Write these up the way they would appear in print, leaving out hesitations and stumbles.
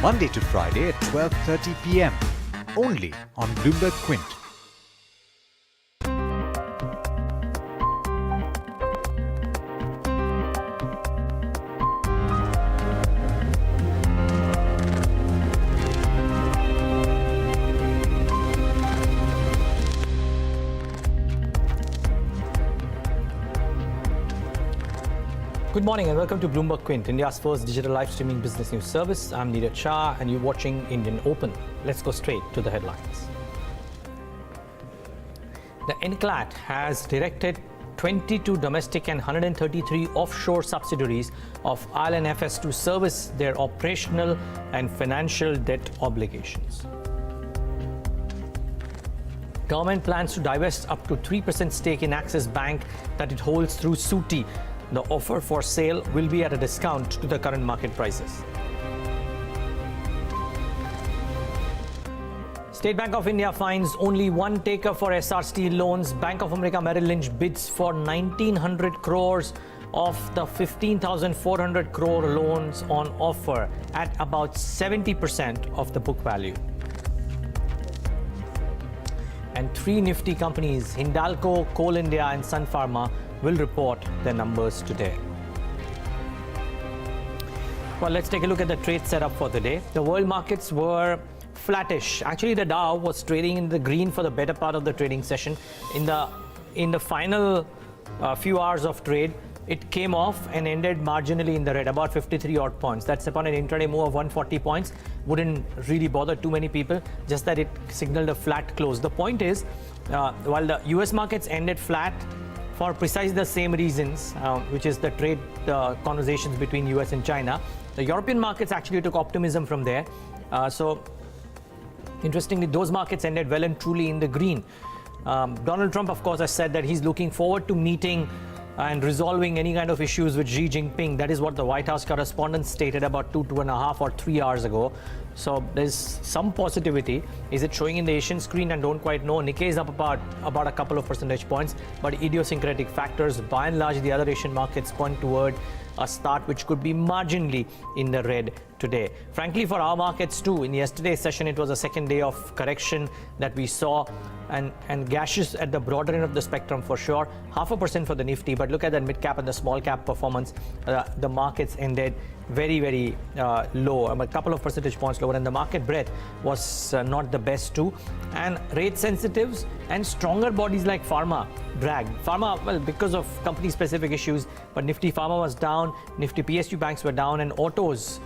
Monday to Friday at 12:30 p.m. only on Bloomberg Quint. Good morning and welcome to Bloomberg Quint, India's first digital live streaming business news service. I'm Neeraj Shah and you're watching Indian Open. Let's go straight to the headlines. The NCLAT has directed 22 domestic and 133 offshore subsidiaries of IL&FS to service their operational and financial debt obligations. Government plans to divest up to 3% stake in Axis Bank that it holds through SUTI. The offer for sale will be at a discount to the current market prices. State Bank of India finds only one taker for SR Steel loans. Bank of America Merrill Lynch bids for 1,900 crores of the 15,400 crore loans on offer at about 70% of the book value. And three nifty companies, Hindalco, Coal India and Sun Pharma, will report their numbers today. Well, let's take a look at the trade setup for the day. The world markets were flattish. Actually, the Dow was trading in the green for the better part of the trading session. In the final few hours of trade, it came off and ended marginally in the red, about 53 odd points. That's upon an intraday move of 140 points. Wouldn't really bother too many people, just that it signaled a flat close. The point is, while the US markets ended flat for precisely the same reasons, which is the trade conversations between US and China, the European markets actually took optimism from there. So, interestingly, those markets ended well and truly in the green. Donald Trump, of course, has said that he's looking forward to meeting and resolving any kind of issues with Xi Jinping. That is what the White House correspondent stated about 2.5 or 3 hours ago. So there's some positivity. Is it showing in the Asian screen? I don't quite know. Nikkei is up about a couple of percentage points, but idiosyncratic factors, by and large, the other Asian markets point toward a start which could be marginally in the red today. Frankly, for our markets too, in yesterday's session, it was a second day of correction that we saw, and gaseous at the broader end of the spectrum for sure. 0.5% for the Nifty, but look at the mid cap and the small cap performance. The markets ended very, very low, a couple of percentage points lower, and the market breadth was not the best too. And rate sensitives and stronger bodies like Pharma dragged. Pharma, well, because of company specific issues, but Nifty Pharma was down, Nifty PSU banks were down, and autos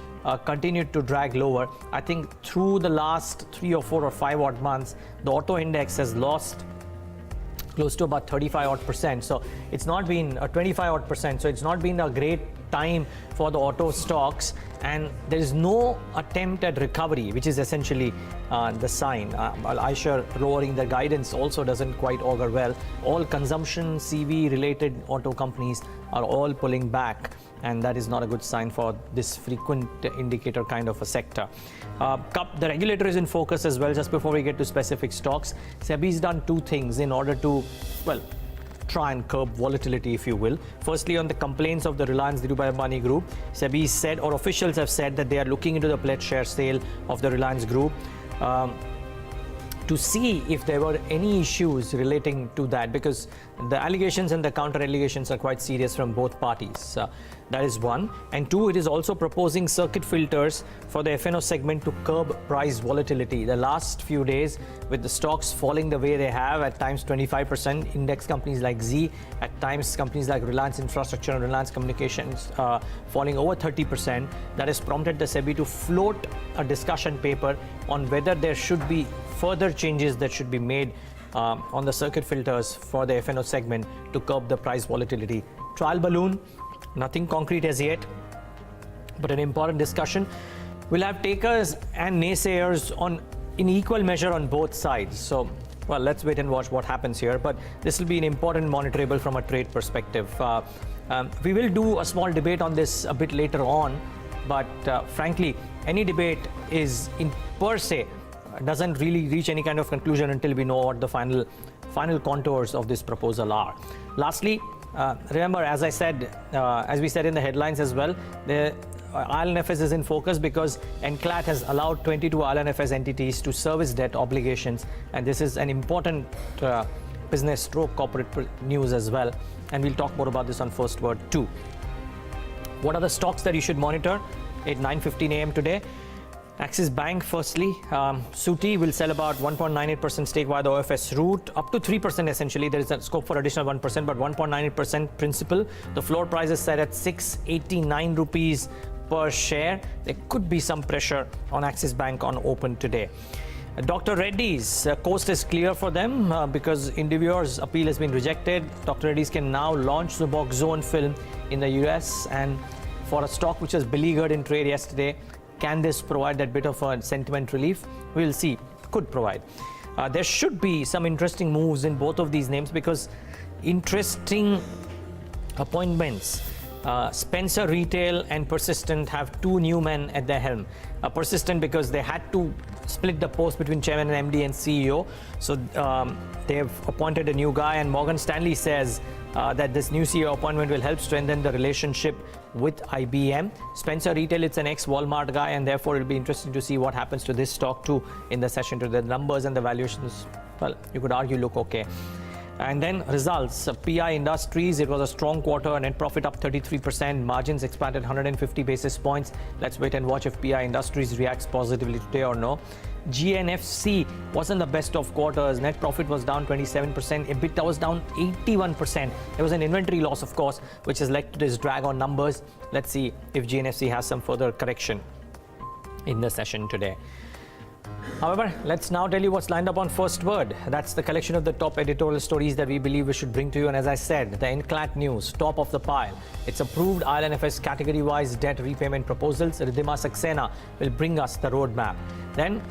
continued to drag lower. I think through the last 3 or 4 or 5 odd months, the auto index has lost close to about 35 odd percent. So it's not been 25 odd percent. So it's not been a great time for the auto stocks, and there is no attempt at recovery, which is essentially the sign. Eicher lowering the guidance also doesn't quite augur well. All consumption CV related auto companies are all pulling back, and that is not a good sign for this frequent indicator kind of a sector. The regulator is in focus as well. Just before we get to specific stocks, SEBI's done two things in order to, well, try and curb volatility, if you will. Firstly, on the complaints of the Reliance Dhirubhai Ambani Group, SEBI said, or officials have said, that they are looking into the pledge share sale of the Reliance Group to see if there were any issues relating to that, because the allegations and the counter allegations are quite serious from both parties. That is one. And two, it is also proposing circuit filters for the F&O segment to curb price volatility. The last few days, with the stocks falling the way they have, at times 25%, index companies like Z, at times companies like Reliance Infrastructure and Reliance Communications falling over 30%, that has prompted the SEBI to float a discussion paper on whether there should be further changes that should be made on the circuit filters for the F&O segment to curb the price volatility. Trial balloon, nothing concrete as yet, but an important discussion. We'll have takers and naysayers in equal measure on both sides. So, well, let's wait and watch what happens here. But this will be an important monitorable from a trade perspective. We will do a small debate on this a bit later on, but frankly, any debate is in per se doesn't really reach any kind of conclusion until we know what the final contours of this proposal are. Lastly, remember, as I said, as we said in the headlines as well, IL&FS is in focus because NCLAT has allowed 22 IL&FS entities to service debt obligations, and this is an important business stroke corporate news as well, and we'll talk more about this on First Word too. What are the stocks that you should monitor at 9:15 a.m. today? Axis Bank, firstly, Suti will sell about 1.98% stake via the OFS route, up to 3% essentially. There is a scope for additional 1%, but 1.98% principal. The floor price is set at 689 rupees per share. There could be some pressure on Axis Bank on open today. Dr. Reddy's coast is clear for them because Indivior's appeal has been rejected. Dr. Reddy's can now launch Suboxone film in the US, and for a stock which was beleaguered in trade yesterday, can this provide that bit of a sentiment relief? We'll see. Could provide. There should be some interesting moves in both of these names because interesting appointments. Spencer Retail and Persistent have two new men at their helm. Persistent because they had to split the post between chairman and MD and CEO. So they've appointed a new guy, and Morgan Stanley says that this new CEO appointment will help strengthen the relationship with IBM. Spencer Retail, it's an ex-Walmart guy, and therefore it'll be interesting to see what happens to this stock too in the session. To the numbers and the valuations, well, you could argue look okay. And then results, PI Industries, it was a strong quarter, net profit up 33%, margins expanded 150 basis points. Let's wait and watch if PI Industries reacts positively today or no. GNFC wasn't the best of quarters, net profit was down 27%, EBITDA was down 81%. There was an inventory loss, of course, which has led to this drag on numbers. Let's see if GNFC has some further correction in the session today. However, let's now tell you what's lined up on First Word. That's the collection of the top editorial stories that we believe we should bring to you. And as I said, the NCLAT news, top of the pile. It's approved IL&FS category-wise debt repayment proposals. Ridhima Saxena will bring us the roadmap. Then,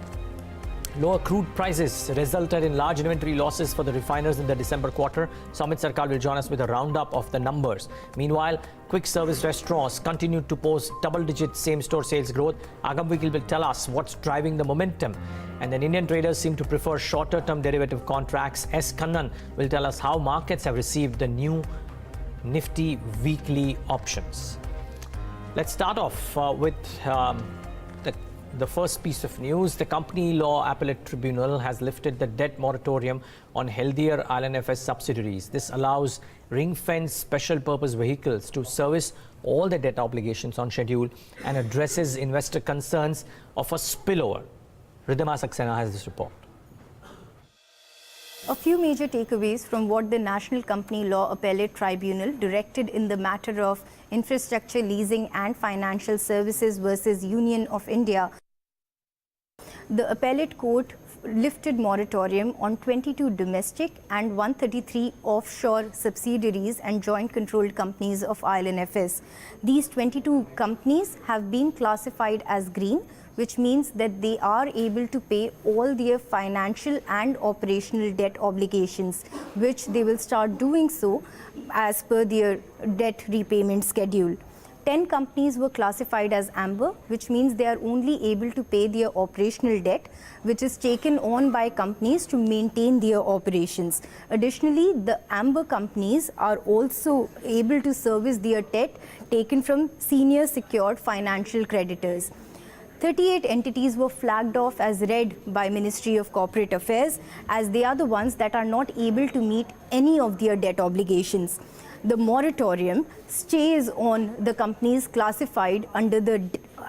lower crude prices resulted in large inventory losses for the refiners in the December quarter. Amit Sarkar will join us with a roundup of the numbers. Meanwhile, quick service restaurants continued to post double-digit same-store sales growth. Agam Vigil will tell us what's driving the momentum. And then Indian traders seem to prefer shorter-term derivative contracts. S. Kannan will tell us how markets have received the new Nifty weekly options. Let's start off with the first piece of news. The Company Law Appellate Tribunal has lifted the debt moratorium on healthier IL&FS subsidiaries. This allows ring-fenced special purpose vehicles to service all the debt obligations on schedule and addresses investor concerns of a spillover. Ridhima Saxena has this report. A few major takeaways from what the National Company Law Appellate Tribunal directed in the matter of infrastructure leasing and financial services versus Union of India. The appellate court lifted moratorium on 22 domestic and 133 offshore subsidiaries and joint controlled companies of IL&FS. These 22 companies have been classified as green, which means that they are able to pay all their financial and operational debt obligations, which they will start doing so as per their debt repayment schedule. 10 companies were classified as amber, which means they are only able to pay their operational debt, which is taken on by companies to maintain their operations. Additionally, the amber companies are also able to service their debt taken from senior secured financial creditors. 38 entities were flagged off as red by Ministry of Corporate Affairs, as they are the ones that are not able to meet any of their debt obligations. The moratorium stays on the companies classified under the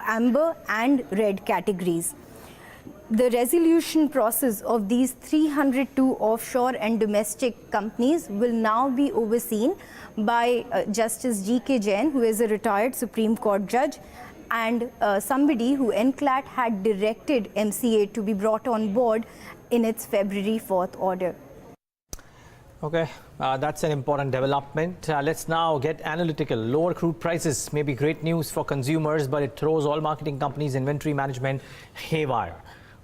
amber and red categories. The resolution process of these 302 offshore and domestic companies will now be overseen by Justice G.K. Jain, who is a retired Supreme Court judge, and somebody who NCLAT had directed MCA to be brought on board in its February 4th order. Okay, that's an important development. Let's now get analytical. Lower crude prices may be great news for consumers, but it throws all marketing companies' inventory management haywire.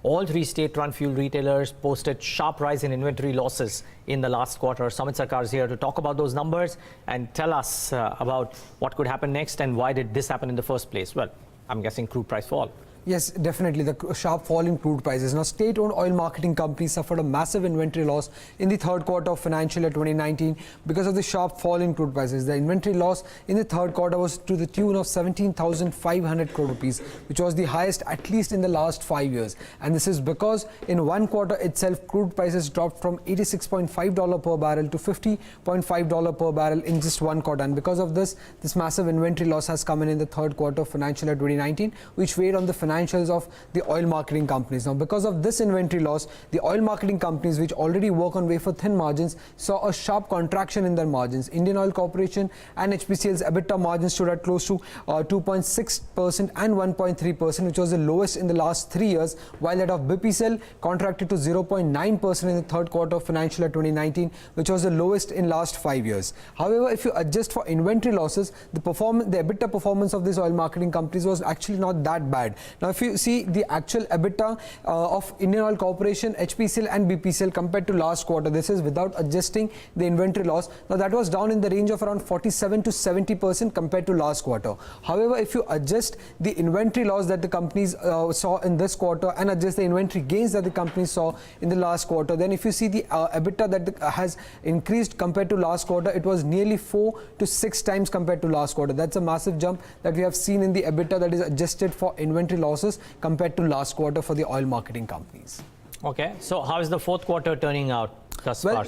All three state-run fuel retailers posted sharp rise in inventory losses in the last quarter. Amit Sarkar is here to talk about those numbers and tell us about what could happen next and why did this happen in the first place. Well, I'm guessing crude price fall. Yes, definitely. The sharp fall in crude prices. Now, state-owned oil marketing companies suffered a massive inventory loss in the third quarter of financial year 2019 because of the sharp fall in crude prices. The inventory loss in the third quarter was to the tune of 17,500 crore rupees, which was the highest at least in the last 5 years. And this is because in one quarter itself, crude prices dropped from $86.5 per barrel to $50.5 per barrel in just one quarter. And because of this massive inventory loss has come in the third quarter of financial year 2019, which weighed on the financials of the oil marketing companies. Now, because of this inventory loss, the oil marketing companies, which already work on wafer-thin margins, saw a sharp contraction in their margins. Indian Oil Corporation and HPCL's EBITDA margins stood at close to 2.6% and 1.3%, which was the lowest in the last 3 years, while that of BPCL contracted to 0.9% in the third quarter of financial year 2019, which was the lowest in last 5 years. However, if you adjust for inventory losses, the EBITDA performance of these oil marketing companies was actually not that bad. Now, if you see the actual EBITDA of Indian Oil Corporation, HPCL and BPCL compared to last quarter, this is without adjusting the inventory loss. Now, that was down in the range of around 47 to 70% compared to last quarter. However, if you adjust the inventory loss that the companies saw in this quarter and adjust the inventory gains that the companies saw in the last quarter, then if you see the EBITDA that has increased compared to last quarter, it was nearly 4 to 6 times compared to last quarter. That's a massive jump that we have seen in the EBITDA that is adjusted for inventory losses compared to last quarter for the oil marketing companies. Okay, so how is the fourth quarter turning out thus far?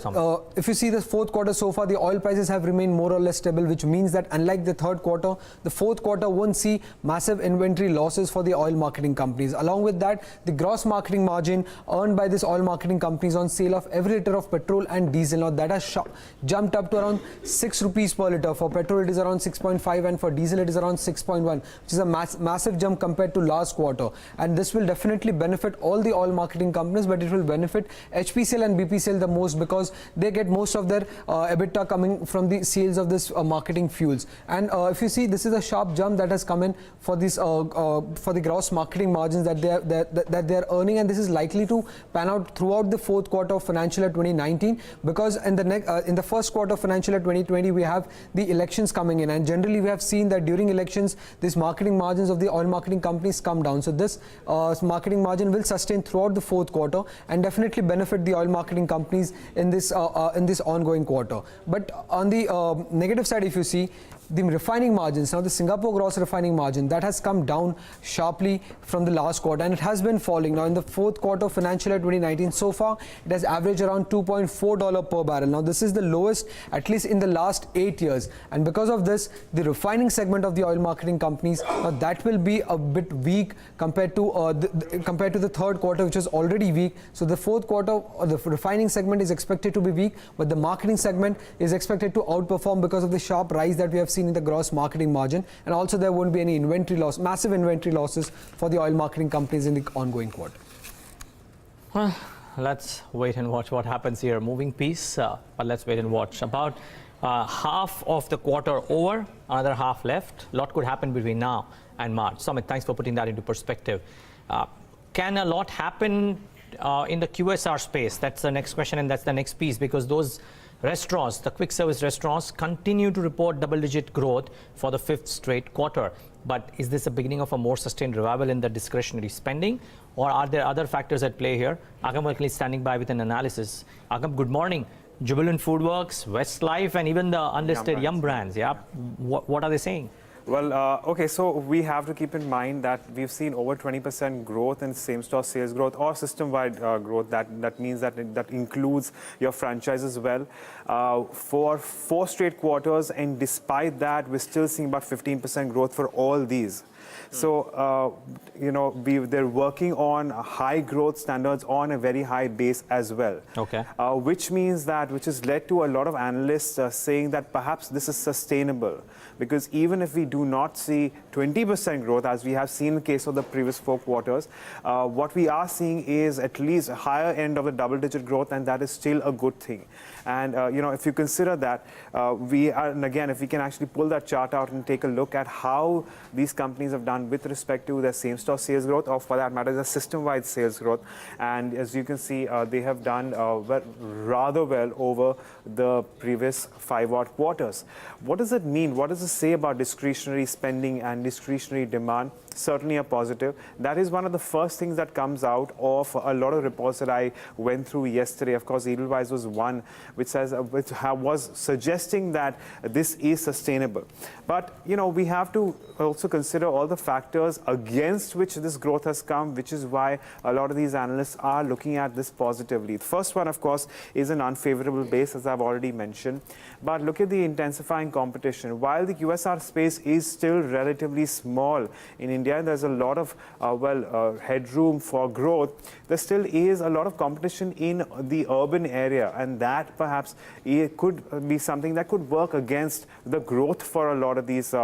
If you see the fourth quarter so far, the oil prices have remained more or less stable, which means that unlike the third quarter, the fourth quarter won't see massive inventory losses for the oil marketing companies. Along with that, the gross marketing margin earned by this oil marketing companies on sale of every liter of petrol and diesel, now that has jumped up to around 6 rupees per liter. For petrol, it is around 6.5, and for diesel, it is around 6.1, which is a massive jump compared to last quarter. And this will definitely benefit all the oil marketing companies, but it will benefit HPCL and BPCL the most because they get most of their EBITDA coming from the sales of this marketing fuels. And if you see, this is a sharp jump that has come in for this for the gross marketing margins that they are earning, and this is likely to pan out throughout the fourth quarter of financial year 2019, because in the first quarter of financial year 2020 we have the elections coming in, and generally we have seen that during elections these marketing margins of the oil marketing companies come down. So this marketing margin will sustain throughout the fourth quarter and definitely benefit the oil marketing companies in this ongoing quarter. But on the negative side, if you see the refining margins, now the Singapore gross refining margin that has come down sharply from the last quarter, and it has been falling. Now in the fourth quarter of financial year 2019 so far, it has averaged around $2.4 per barrel. Now this is the lowest at least in the last 8 years, and because of this, the refining segment of the oil marketing companies, that will be a bit weak compared to the third quarter, which was already weak. So the fourth quarter, the refining segment is expected to be weak, but the marketing segment is expected to outperform because of the sharp rise that we have seen in the gross marketing margin, and also there won't be any inventory loss, massive inventory losses for the oil marketing companies in the ongoing quarter. Let's wait and watch what happens here. Moving piece, but let's wait and watch. About half of the quarter over, another half left. A lot could happen between now and March. Amit, thanks for putting that into perspective. Can a lot happen in the QSR space? That's the next question, and that's the next piece, because those restaurants, the quick service restaurants, continue to report double-digit growth for the 5th straight quarter. But is this a beginning of a more sustained revival in the discretionary spending, or are there other factors at play here? Agam is standing by with an analysis. Agam, good morning. Jubilant Foodworks, Westlife, and even the unlisted Yum Brands. Yeah, what are they saying? Well, okay, so we have to keep in mind that we've seen over 20% growth in same-store sales growth or system-wide growth. That means that that includes your franchise as well. For 4 straight quarters, and despite that, we're still seeing about 15% growth for all these. So, they're working on high growth standards on a very high base as well. Okay. Which has led to a lot of analysts saying that perhaps this is sustainable. Because even if we do not see 20% growth, as we have seen in the case of the previous 4 quarters, what we are seeing is at least a higher end of the double-digit growth, and that is still a good thing. And, if you consider that, and again, if we can actually pull that chart out and take a look at how these companies have done with respect to their same-store sales growth, or for that matter, the system-wide sales growth. And as you can see, they have done rather well over the previous 5 odd quarters. What does it mean? What does it say about discretionary spending and discretionary demand? certainly a positive. That is one of the first things that comes out of a lot of reports that I went through yesterday. Of course, Edelweiss was one which was suggesting that this is sustainable. But we have to also consider all the factors against which this growth has come, which is why a lot of these analysts are looking at this positively. The first one, of course, is an unfavorable base, as I've already mentioned. But look at the intensifying competition. While the QSR space is still relatively small in India, there's a lot of headroom for growth. There still is a lot of competition in the urban area, and that perhaps it could be something that could work against the growth for a lot of these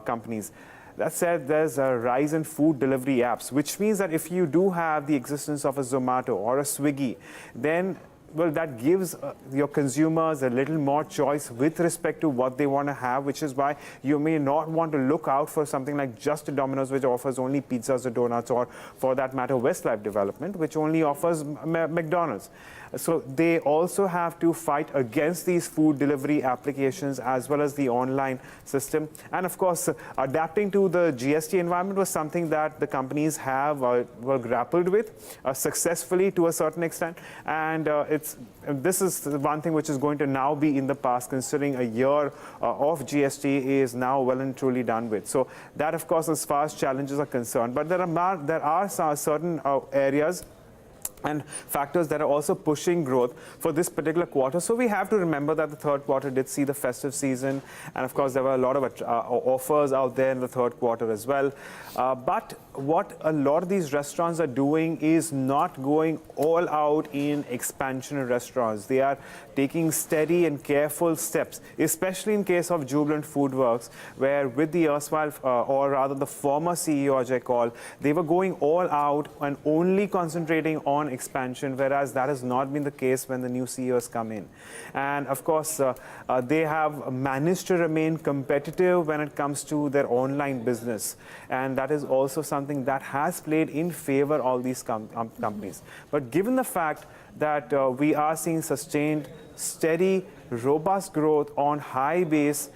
companies. That said, there's a rise in food delivery apps, which means that if you do have the existence of a Zomato or a Swiggy, then that gives your consumers a little more choice with respect to what they want to have, which is why you may not want to look out for something like just a Domino's, which offers only pizzas or donuts, or for that matter, Westlife Development, which only offers McDonald's. So they also have to fight against these food delivery applications as well as the online system. And of course, adapting to the GST environment was something that the companies have were grappled with successfully to a certain extent. And this is one thing which is going to now be in the past, considering a year of GST is now well and truly done with. So that, of course, as far as challenges are concerned. But there are certain areas and factors that are also pushing growth for this particular quarter. So we have to remember that the third quarter did see the festive season, and of course there were a lot of offers out there in the third quarter as well. But what a lot of these restaurants are doing is not going all out in expansion in restaurants. They are taking steady and careful steps, especially in case of Jubilant Foodworks, where with the erstwhile, or rather the former CEO Ajay Kaul, they were going all out and only concentrating on expansion, whereas that has not been the case when the new CEOs come in. And of course, they have managed to remain competitive when it comes to their online business. And that is also something that has played in favor of all these companies. But given the fact that we are seeing sustained, steady, robust growth on high base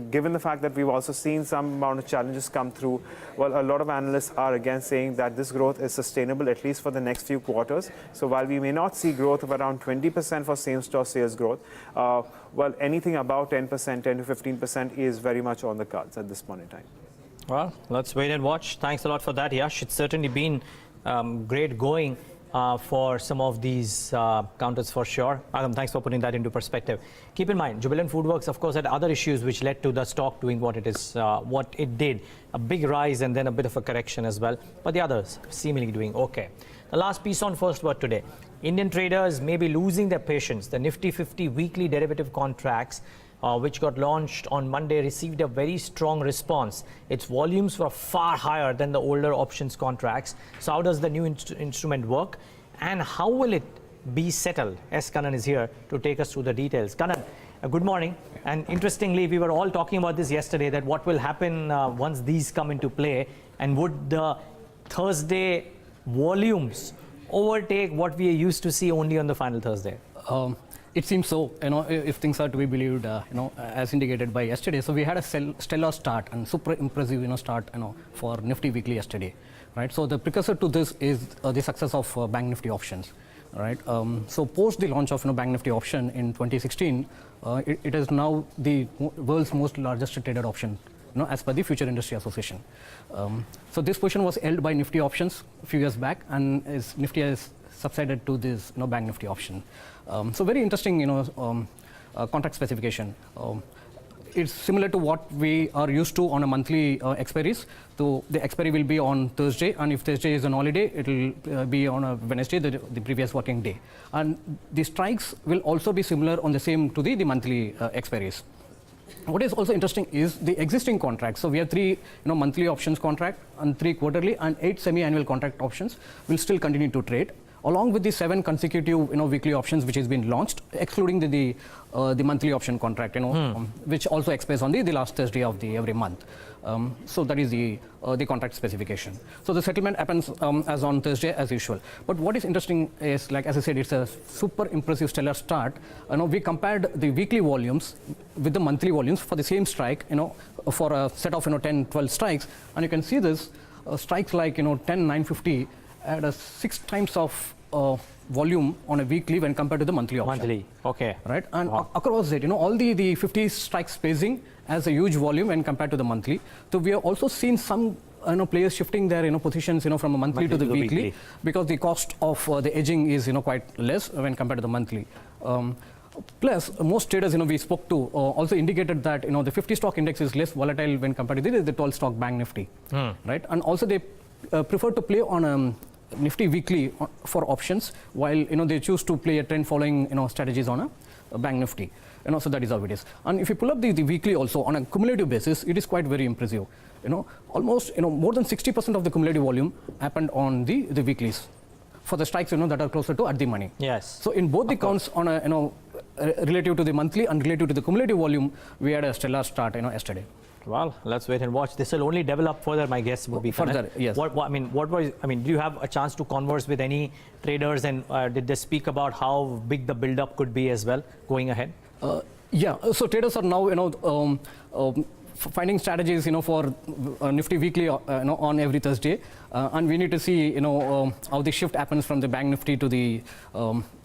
given the fact that we've also seen some amount of challenges come through, a lot of analysts are again saying that this growth is sustainable at least for the next few quarters. So while we may not see growth of around 20% for same-store sales growth, anything above 10%, 10 to 15% is very much on the cards at this point in time. Well, let's wait and watch. Thanks a lot for that, Yash. It's certainly been great going for some of these counters for sure. Adam, thanks for putting that into perspective. Keep in mind, Jubilant Foodworks, of course, had other issues which led to the stock doing what it did. A big rise and then a bit of a correction as well. But the others seemingly doing okay. The last piece on First Word today. Indian traders may be losing their patience. The Nifty 50 weekly derivative contracts, which got launched on Monday, received a very strong response. Its volumes were far higher than the older options contracts. So how does the new instrument work, and how will it be settled? S. Kannan is here to take us through the details. Kannan, good morning. And interestingly, we were all talking about this yesterday, that what will happen once these come into play, and would the Thursday volumes overtake what we are used to see only on the final Thursday? It seems so, if things are to be believed, as indicated by yesterday. So we had a stellar start and super impressive, start, for Nifty weekly yesterday, right? So the precursor to this is the success of Bank Nifty options, right? So post the launch of Bank Nifty option in 2016, it is now the world's most largest traded option, as per the Future Industry Association. So this position was held by Nifty options a few years back, and Nifty has subsided to this Bank Nifty option. So very interesting, contract specification. It's similar to what we are used to on a monthly expiries. So the expiry will be on Thursday, and if Thursday is on holiday, it will be on a Wednesday, the previous working day. And the strikes will also be similar on the same to the monthly expiries. What is also interesting is the existing contracts. So we have 3 monthly options contract and 3 quarterly and 8 semi-annual contract options will still continue to trade, along with the 7 consecutive weekly options which has been launched, excluding the monthly option contract, which also expires on the last Thursday of every month. So that is the contract specification. So the settlement happens as on Thursday as usual. But what is interesting is, like as I said, it's a super impressive stellar start. We compared the weekly volumes with the monthly volumes for the same strike, for a set of 10, 12 strikes, and you can see this strikes like 10, 950 at a 6 times of volume on a weekly when compared to the monthly option. Monthly, okay. Right, and across it, all the 50 strike spacing has a huge volume when compared to the monthly. So we have also seen some players shifting their positions from a monthly to the weekly because the cost of the hedging is quite less when compared to the monthly. Plus, most traders we spoke to also indicated that the 50 stock index is less volatile when compared to the 12 stock bank nifty, right? And also they prefer to play on Nifty weekly for options, while they choose to play a trend following strategies on a bank Nifty. So that is how it is. And if you pull up the weekly also on a cumulative basis, it is quite very impressive. Almost more than 60% of the cumulative volume happened on the weeklies for the strikes that are closer to at the money. Yes. So in both the counts on a relative to the monthly and relative to the cumulative volume, we had a stellar start yesterday. Well, let's wait and watch. This will only develop further, my guess would be. Further, yes. Do you have a chance to converse with any traders, and did they speak about how big the build-up could be as well going ahead? Yeah, so traders are now finding strategies for Nifty weekly on every Thursday, and we need to see how the shift happens from the bank Nifty to the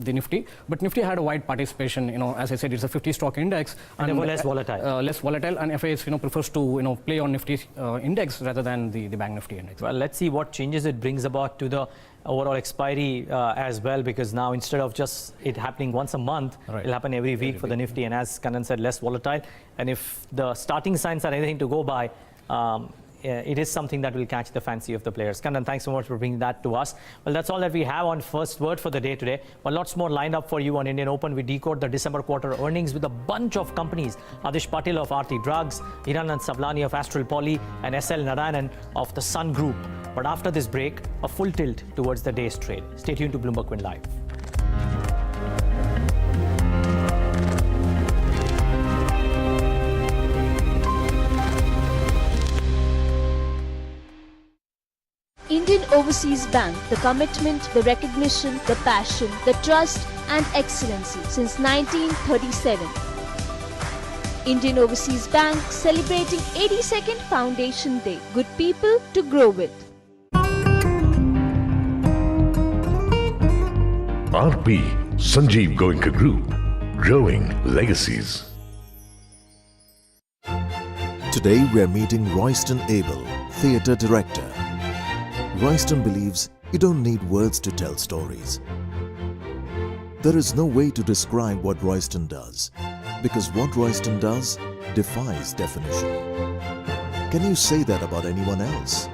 Nifty. But Nifty had a wide participation. As I said, it's a 50 stock index and they were less volatile. Less volatile, and FIS prefers to play on Nifty index rather than the bank Nifty index. Well, let's see what changes it brings about to the overall expiry as well, because now instead of just it happening once a month, it'll happen every week for the Nifty, and as Kannan said, less volatile. And if the starting signs are anything to go by, it is something that will catch the fancy of the players. Kannan, thanks so much for bringing that to us. Well, that's all that we have on First Word for the day today, but lots more lined up for you on Indian Open. We decode the December quarter earnings with a bunch of companies. Adhish Patil of Aarti Drugs, Hiranand Savlani of Astral Poly, and SL Narayanan of the Sun Group. But after this break, a full tilt towards the day's trade. Stay tuned to Bloomberg Quint Live. Indian Overseas Bank, the commitment, the recognition, the passion, the trust and excellency since 1937. Indian Overseas Bank celebrating 82nd Foundation Day. Good people to grow with. RP Sanjeev Goenka Group, growing legacies. Today we are meeting Royston Abel, theatre director. Royston believes you don't need words to tell stories. There is no way to describe what Royston does, because what Royston does defies definition. Can you say that about anyone else?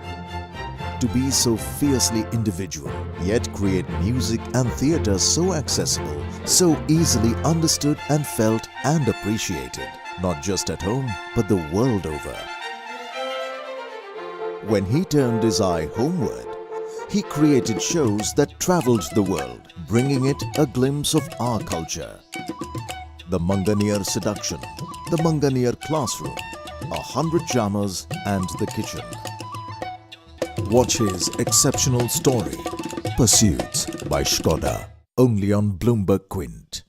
To be so fiercely individual, yet create music and theatre so accessible, so easily understood and felt and appreciated, not just at home, but the world over. When he turned his eye homeward, he created shows that travelled the world, bringing it a glimpse of our culture. The Manganeer Seduction, the Manganeer Classroom, 100 Jammers and the Kitchen. Watch his exceptional story, Pursuits by Skoda, only on Bloomberg Quint.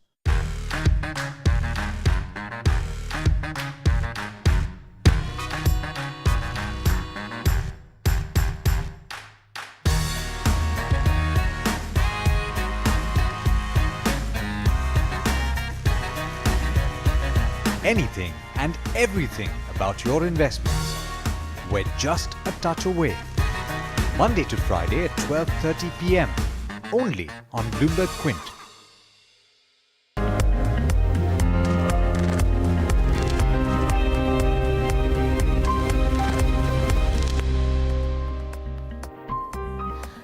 Anything and everything about your investments. We're just a touch away. Monday to Friday at 12:30 p.m. only on Bloomberg Quint.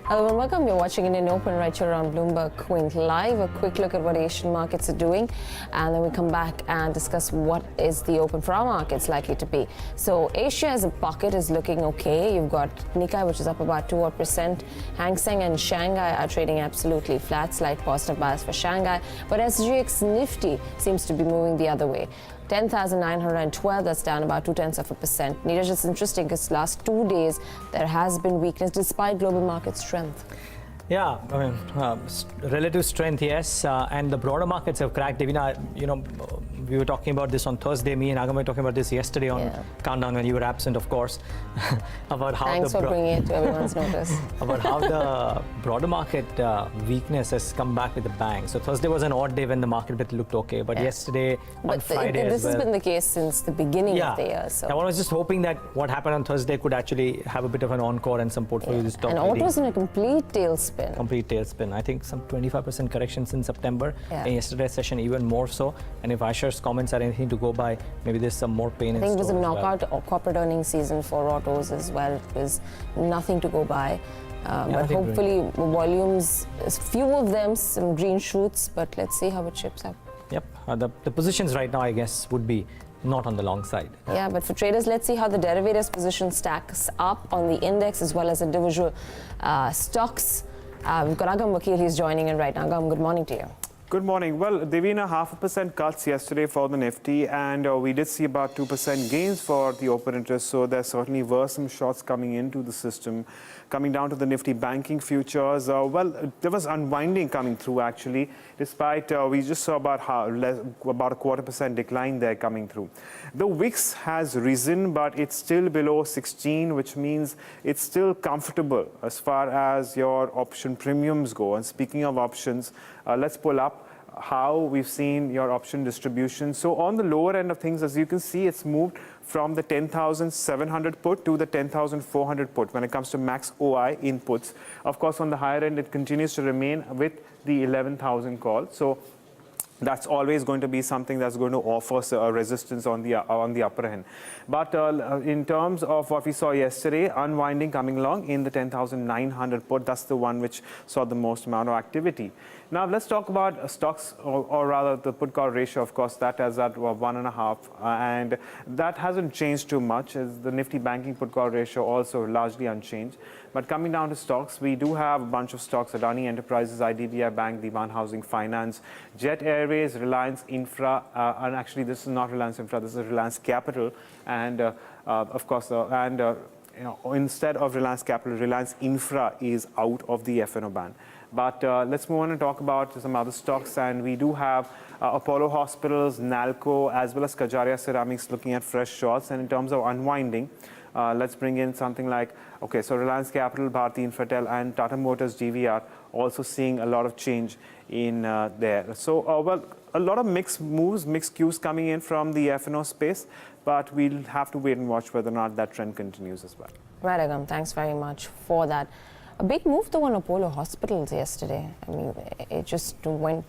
Hello and welcome. You're watching Indian Open right here on Bloomberg Quint Live. A quick look at what Asian markets are doing, and then we come back and discuss what is the open for our markets likely to be. So Asia as a pocket is looking okay. You've got Nikkei, which is up about 2%. Hang Seng and Shanghai are trading absolutely flat, slight positive bias for Shanghai, but SGX Nifty seems to be moving the other way. 10,912, that's down about 0.2%. Neeraj, it's interesting because last 2 days there has been weakness despite global market strength. Yeah, I mean, relative strength, yes, and the broader markets have cracked. Even, we were talking about this on Thursday. Me and Agam were talking about this yesterday on Countdown when you were absent, of course, about how Thanks for bringing it to everyone's notice. About how the broader market weakness has come back with a bang. So Thursday was an odd day when the market looked okay, but yesterday on Friday this has been the case since the beginning of the year. So I was just hoping that what happened on Thursday could actually have a bit of an encore and some portfolios stop. And autos in a complete tailspin. Complete tailspin. I think some 25% corrections in September. In yesterday's session, even more so. And if Asher's comments are anything to go by, maybe there's some more pain. I think it was a knockout corporate earnings season for autos as well. It was nothing to go by. But hopefully volumes, few of them, some green shoots, but let's see how it shapes up. Yep. The positions right now, I guess, would be not on the long side. Yeah, but for traders, let's see how the derivatives position stacks up on the index as well as individual stocks. We've got Agam Vakil, he's joining in right now. Agam, good morning to you. Good morning. Well, there been a 0.5% cuts yesterday for the Nifty, and we did see about 2% gains for the open interest. So there certainly were some shorts coming into the system. Coming down to the Nifty banking futures, well, there was unwinding coming through actually, despite we just saw about a 0.25% decline there coming through. The VIX has risen, but it's still below 16, which means it's still comfortable as far as your option premiums go. And speaking of options, let's pull up how we've seen your option distribution. So on the lower end of things, as you can see, it's moved from the 10,700 put to the 10,400 put when it comes to max OI inputs. Of course, on the higher end, it continues to remain with the 11,000 call. So that's always going to be something that's going to offer a resistance on the upper end. But in terms of what we saw yesterday, unwinding coming along in the 10,900 put, that's the one which saw the most amount of activity. Now let's talk about stocks, or rather the put call ratio. Of course, that is at 1.5, and that hasn't changed too much. As the Nifty banking put call ratio also largely unchanged. But coming down to stocks, we do have a bunch of stocks: Adani Enterprises, IDBI Bank, Diwan Housing Finance, Jet Airways, Reliance Infra, and actually this is not Reliance Infra, this is Reliance Capital, and of course, you know, instead of Reliance Capital, Reliance Infra is out of the F&O ban. But let's move on and talk about some other stocks, and we do have Apollo Hospitals, Nalco, as well as Kajaria Ceramics looking at fresh shorts. And in terms of unwinding, let's bring in something like, okay, so Reliance Capital, Bharti Infratel, and Tata Motors GVR also seeing a lot of change in there. So, well, a lot of mixed moves, mixed cues coming in from the F&O space, but we'll have to wait and watch whether or not that trend continues as well. Right, Agam, thanks very much for that. A big move though on Apollo Hospitals yesterday. I mean, it just went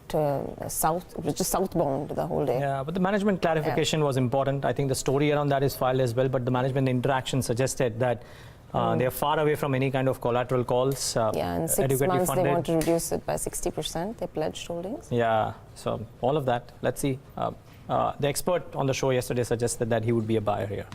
south, it was just southbound the whole day. Yeah, but the management clarification was important. I think the story around that is filed as well, but the management interaction suggested that they are far away from any kind of collateral calls. Yeah, in 6 months they want to reduce it by 60%, they pledged holdings. Yeah, so all of that, let's see. The expert on the show yesterday suggested that he would be a buyer here.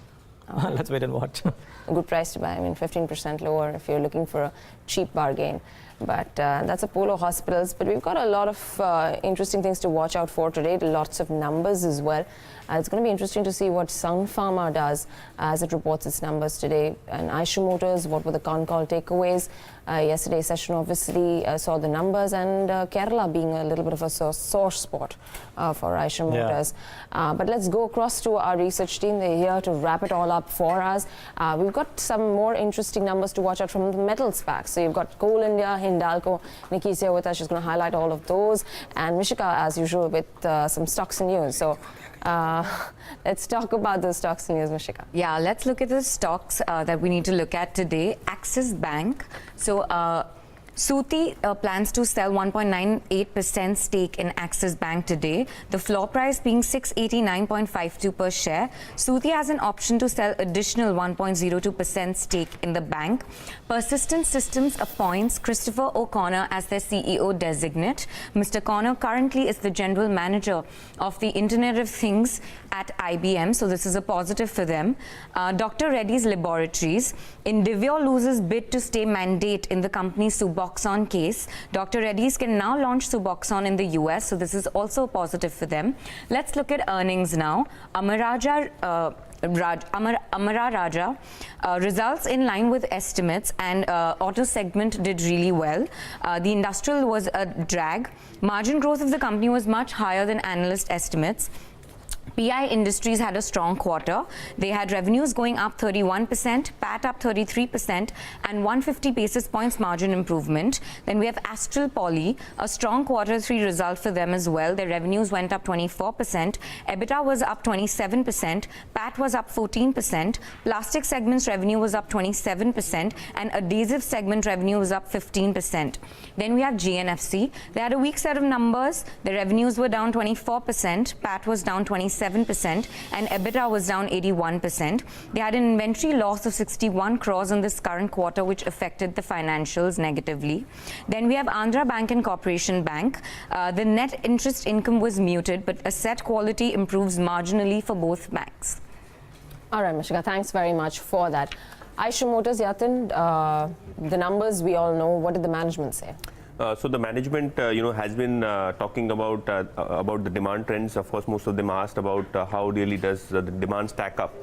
Let's wait and watch. A good price to buy. I mean, 15% lower if you're looking for a cheap bargain. But that's Apollo Hospitals. But we've got a lot of interesting things to watch out for today. Lots of numbers as well. It's going to be interesting to see what Sun Pharma does as it reports its numbers today. And Eicher Motors, what were the con call takeaways? Yesterday's session obviously saw the numbers, and Kerala being a little bit of a sore spot for Eicher Motors. But let's go across to our research team. They're here to wrap it all up for us. We've got some more interesting numbers to watch out from the metals pack. So you've got Coal India, Hindalco. Nikki's here with us. She's going to highlight all of those. And Mishika, as usual, with some stocks and news. So let's talk about the stocks and news, Mishika. Yeah, let's look at the stocks that we need to look at today. Axis Bank. So Suti plans to sell 1.98% stake in Axis Bank today. The floor price being 689.52 per share. Suti has an option to sell additional 1.02% stake in the bank. Persistent Systems appoints Christopher O'Connor as their CEO designate. Mr. Connor currently is the general manager of the Internet of Things at IBM, so this is a positive for them. Dr. Reddy's Laboratories. Indivior loses bid to stay mandate in the company's Suboxone case. Dr. Reddy's can now launch Suboxone in the US, so this is also a positive for them. Let's look at earnings now. Amara Raja results in line with estimates, and auto segment did really well. The industrial was a drag. Margin growth of the company was much higher than analyst estimates. PI Industries had a strong quarter. They had revenues going up 31%, PAT up 33%, and 150 basis points margin improvement. Then we have Astral Poly, a strong Q3 result for them as well. Their revenues went up 24%, EBITDA was up 27%, PAT was up 14%, plastic segment's revenue was up 27%, and adhesive segment revenue was up 15%. Then we have GNFC. They had a weak set of numbers. Their revenues were down 24%, PAT was down 27%, and EBITDA was down 81%. They had an inventory loss of 61 crores in this current quarter, which affected the financials negatively. Then we have Andhra Bank and Corporation Bank. The net interest income was muted, but asset quality improves marginally for both banks. All right, Mishika, thanks very much for that. Eicher Motors, Yatin, the numbers we all know. What did the management say? So the management, has been talking about the demand trends. Of course, most of them asked about how really does the demand stack up.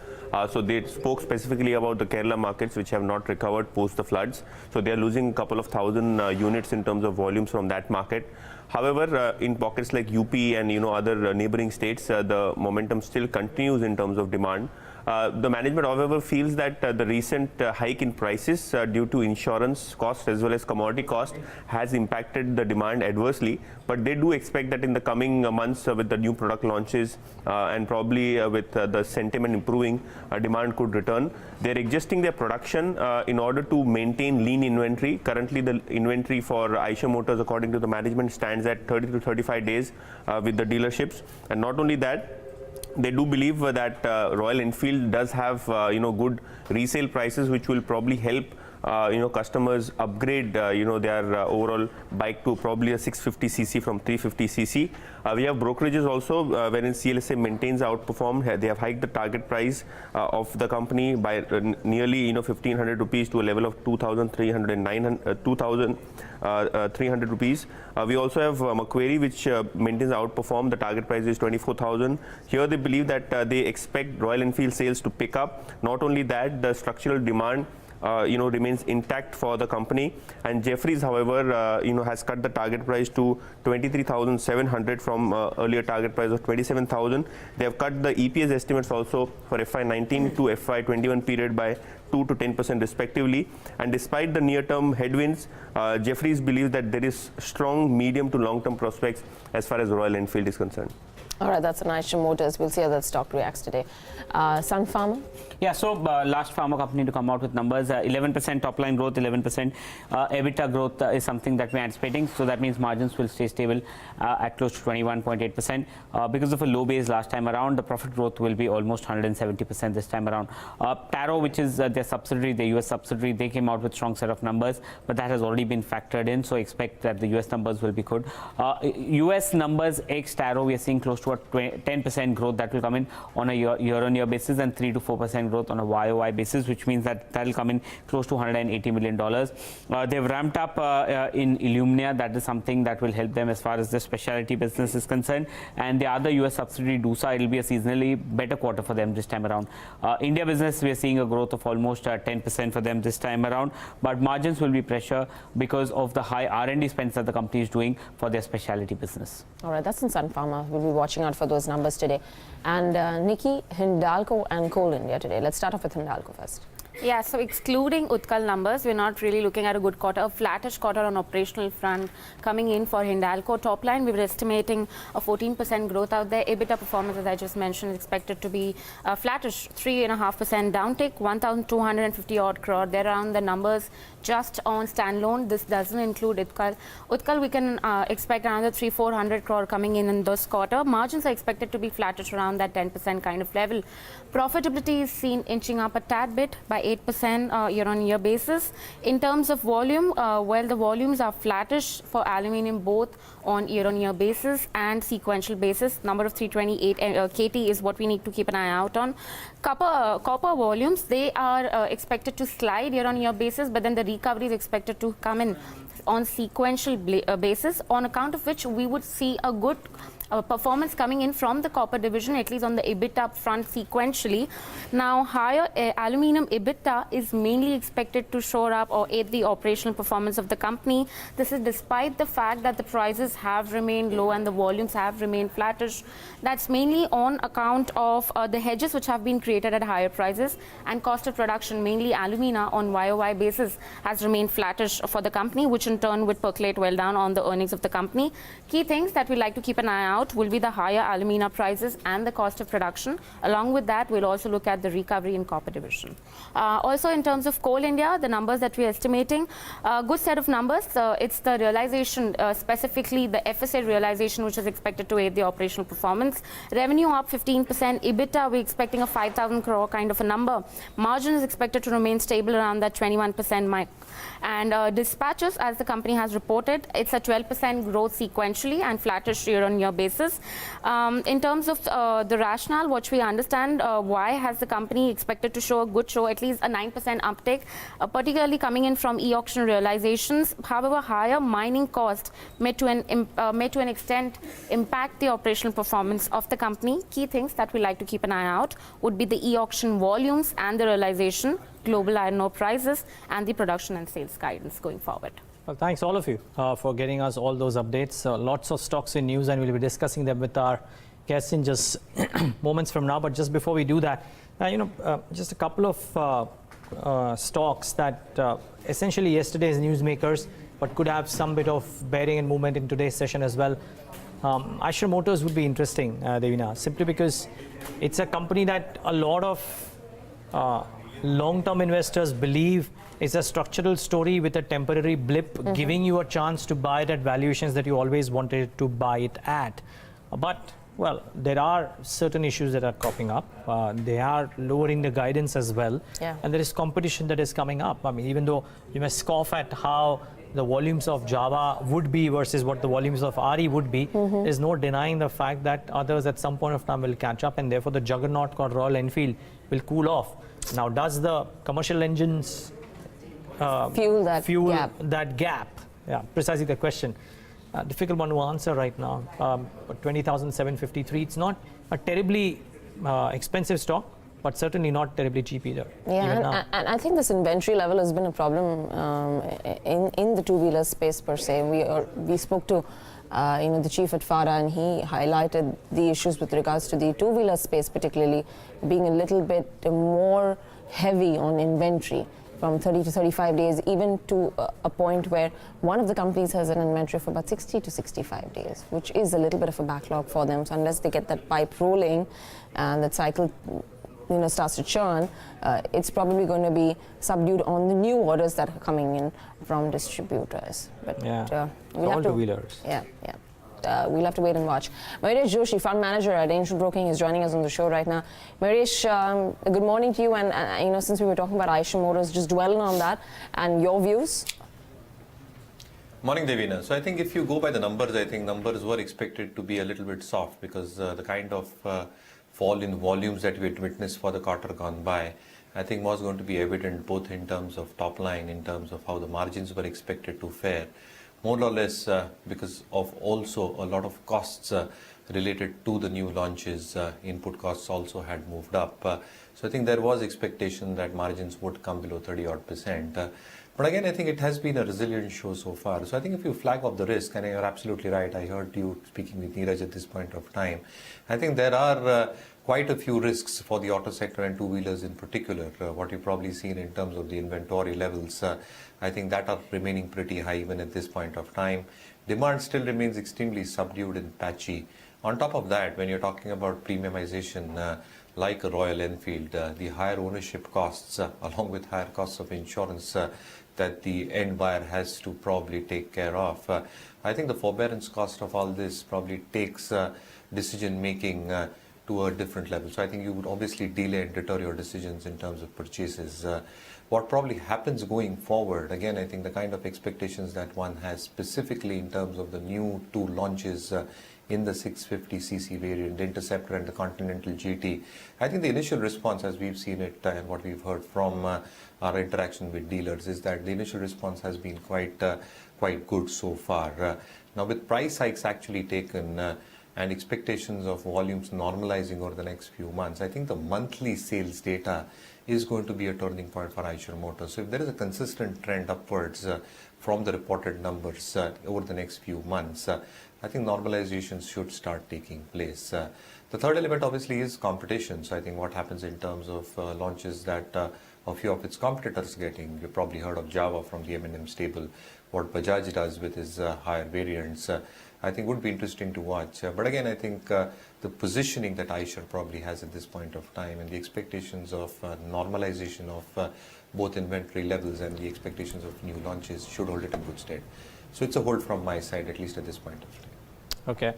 So they spoke specifically about the Kerala markets, which have not recovered post the floods. So they are losing a couple of thousand units in terms of volumes from that market. However, in pockets like UP and other neighboring states, the momentum still continues in terms of demand. The management, however, feels that the recent hike in prices due to insurance costs as well as commodity cost has impacted the demand adversely. But they do expect that in the coming months with the new product launches and probably with the sentiment improving, demand could return. They're adjusting their production in order to maintain lean inventory. Currently, the inventory for Eicher Motors, according to the management, stands at 30 to 35 days with the dealerships. And not only that, they do believe that Royal Enfield does have good resale prices, which will probably help customers upgrade their overall bike to probably a 650cc from 350cc. We have brokerages also wherein CLSA maintains outperformed. They have hiked the target price of the company by nearly 1,500 rupees to a level of 2,300 rupees. We also have Macquarie, which maintains outperformed. The target price is 24,000. Here they believe that they expect Royal Enfield sales to pick up. Not only that, the structural demand remains intact for the company. And Jeffries, however, has cut the target price to 23,700 from earlier target price of 27,000. They have cut the EPS estimates also for FY19 to FY21 period by 2 to 10% respectively. And despite the near-term headwinds, Jeffries believes that there is strong medium to long-term prospects as far as Royal Enfield is concerned. All right, that's an Eicher Motors. We'll see how that stock reacts today. Sun Pharma? Yeah, so last pharma company to come out with numbers, 11% top line growth, 11% EBITDA growth is something that we're anticipating. So that means margins will stay stable at close to 21.8%. Because of a low base last time around, the profit growth will be almost 170% this time around. Taro, which is their subsidiary, the US subsidiary, they came out with strong set of numbers, but that has already been factored in. So expect that the US numbers will be good. US numbers ex Taro, we are seeing close to a 10% growth that will come in on a year-on-year basis and 3 to 4% growth on a YOY basis, which means that will come in close to $180 million. They've ramped up in Illumina. That is something that will help them as far as the specialty business is concerned. And the other US subsidiary, DUSA, it will be a seasonally better quarter for them this time around. India business, we are seeing a growth of almost 10% for them this time around. But margins will be pressure because of the high R&D spends that the company is doing for their specialty business. All right, that's in Sun Pharma. We'll be watching out for those numbers today. And Nikki, Hindalco and Coal India today. Let's start off with Hindalco first. Yeah, so excluding Utkal numbers, we're not really looking at a good quarter, a flattish quarter on operational front coming in for Hindalco. Top line, we were estimating a 14% growth out there. EBITDA performance, as I just mentioned, is expected to be flattish, 3.5% downtick, 1,250 odd crore. They're around the numbers just on standalone. This doesn't include Utkal. Utkal, we can expect another 300-400 crore coming in this quarter. Margins are expected to be flattish around that 10% kind of level. Profitability is seen inching up a tad bit by 8% year-on-year basis. In terms of volume, well, the volumes are flattish for aluminium both on year-on-year basis and sequential basis. Number of 328 KT is what we need to keep an eye out on. Copper volumes, they are expected to slide year-on-year basis, but then the recovery is expected to come in on sequential basis, on account of which we would see a good performance coming in from the copper division, at least on the EBITDA front sequentially. Now, higher aluminum EBITDA is mainly expected to shore up or aid the operational performance of the company. This is despite the fact that the prices have remained low and the volumes have remained flattish. That's mainly on account of the hedges which have been created at higher prices, and cost of production, mainly alumina on YOY basis, has remained flattish for the company, which in turn would percolate well down on the earnings of the company. Key things that we like to keep an eye out will be the higher alumina prices and the cost of production. Along with that, we'll also look at the recovery in copper division. Also, in terms of Coal India, the numbers that we're estimating, good set of numbers. It's the realization, specifically the FSA realization, which is expected to aid the operational performance. Revenue up 15%. EBITDA, we're expecting a 5,000 crore kind of a number. Margin is expected to remain stable around that 21% mark. And dispatches, as the company has reported, it's a 12% growth sequentially and flattish year-on-year basis. In terms of the rationale, what we understand, why has the company expected to show a good show, at least a 9% uptake, particularly coming in from e-auction realizations. However, higher mining cost may to an extent impact the operational performance of the company. Key things that we like to keep an eye out would be the e-auction volumes and the realization, global iron ore prices, and the production and sales guidance going forward. Well, thanks all of you for getting us all those updates. Lots of stocks in news, and we'll be discussing them with our guests in just moments from now. But just before we do that, just a couple of stocks that essentially yesterday's newsmakers, but could have some bit of bearing and movement in today's session as well. Eicher Motors would be interesting, Devina, simply because it's a company that a lot of long-term investors believe is a structural story with a temporary blip, giving you a chance to buy it at valuations that you always wanted to buy it at. But, well, there are certain issues that are cropping up. They are lowering the guidance as well. Yeah. And there is competition that is coming up. I mean, even though you may scoff at how the volumes of Java would be versus what the volumes of RE would be, there's no denying the fact that others at some point of time will catch up, and therefore the juggernaut called Royal Enfield will cool off. Now, does the commercial engines fuel that gap? Yeah, precisely the question. Difficult one to answer right now. But 20,753, it's not a terribly expensive stock, but certainly not terribly cheap either. Yeah, and I think this inventory level has been a problem in the two-wheeler space per se. We spoke to the chief at FARA, and he highlighted the issues with regards to the two-wheeler space, particularly being a little bit more heavy on inventory, from 30 to 35 days, even to a point where one of the companies has an inventory of about 60 to 65 days, which is a little bit of a backlog for them. So unless they get that pipe rolling and that cycle starts to churn, it's probably going to be subdued on the new orders that are coming in from distributors. But we'll have to, two-wheelers. We'll have to wait and watch. Mayuresh Joshi, fund manager at Angel Broking, is joining us on the show right now. Mayuresh, good morning to you. And since we were talking about Eicher Motors, just dwelling on that and your views. Morning, Devina. So I think if you go by the numbers, I think numbers were expected to be a little bit soft because the kind of fall in volumes that we had witnessed for the quarter gone by, I think was going to be evident both in terms of top line, in terms of how the margins were expected to fare, more or less because of also a lot of costs related to the new launches. Input costs also had moved up. So I think there was expectation that margins would come below 30-odd%. But again, I think it has been a resilient show so far. So I think if you flag off the risk, and you're absolutely right, I heard you speaking with Neeraj at this point of time, I think there are quite a few risks for the auto sector and two-wheelers in particular. What you've probably seen in terms of the inventory levels, I think that are remaining pretty high even at this point of time. Demand still remains extremely subdued and patchy. On top of that, when you're talking about premiumization, like a Royal Enfield, the higher ownership costs, along with higher costs of insurance that the end buyer has to probably take care of. I think the forbearance cost of all this probably takes decision making to a different level. So I think you would obviously delay and deter your decisions in terms of purchases. What probably happens going forward, again, I think the kind of expectations that one has specifically in terms of the new two launches in the 650cc variant, the Interceptor and the Continental GT. I think the initial response, as we've seen it and what we've heard from our interaction with dealers, is that the initial response has been quite good so far. Now, with price hikes actually taken, and expectations of volumes normalizing over the next few months, I think the monthly sales data is going to be a turning point for Eicher Motors. So if there is a consistent trend upwards from the reported numbers over the next few months, I think normalizations should start taking place. The third element obviously is competition. So I think what happens in terms of launches that a few of its competitors getting. You've probably heard of Java from the M&M stable. What Bajaj does with his higher variants, I think would be interesting to watch. But again, I think the positioning that Eicher probably has at this point of time and the expectations of normalization of both inventory levels and the expectations of new launches should hold it in good stead. So it's a hold from my side, at least at this point of time. Okay.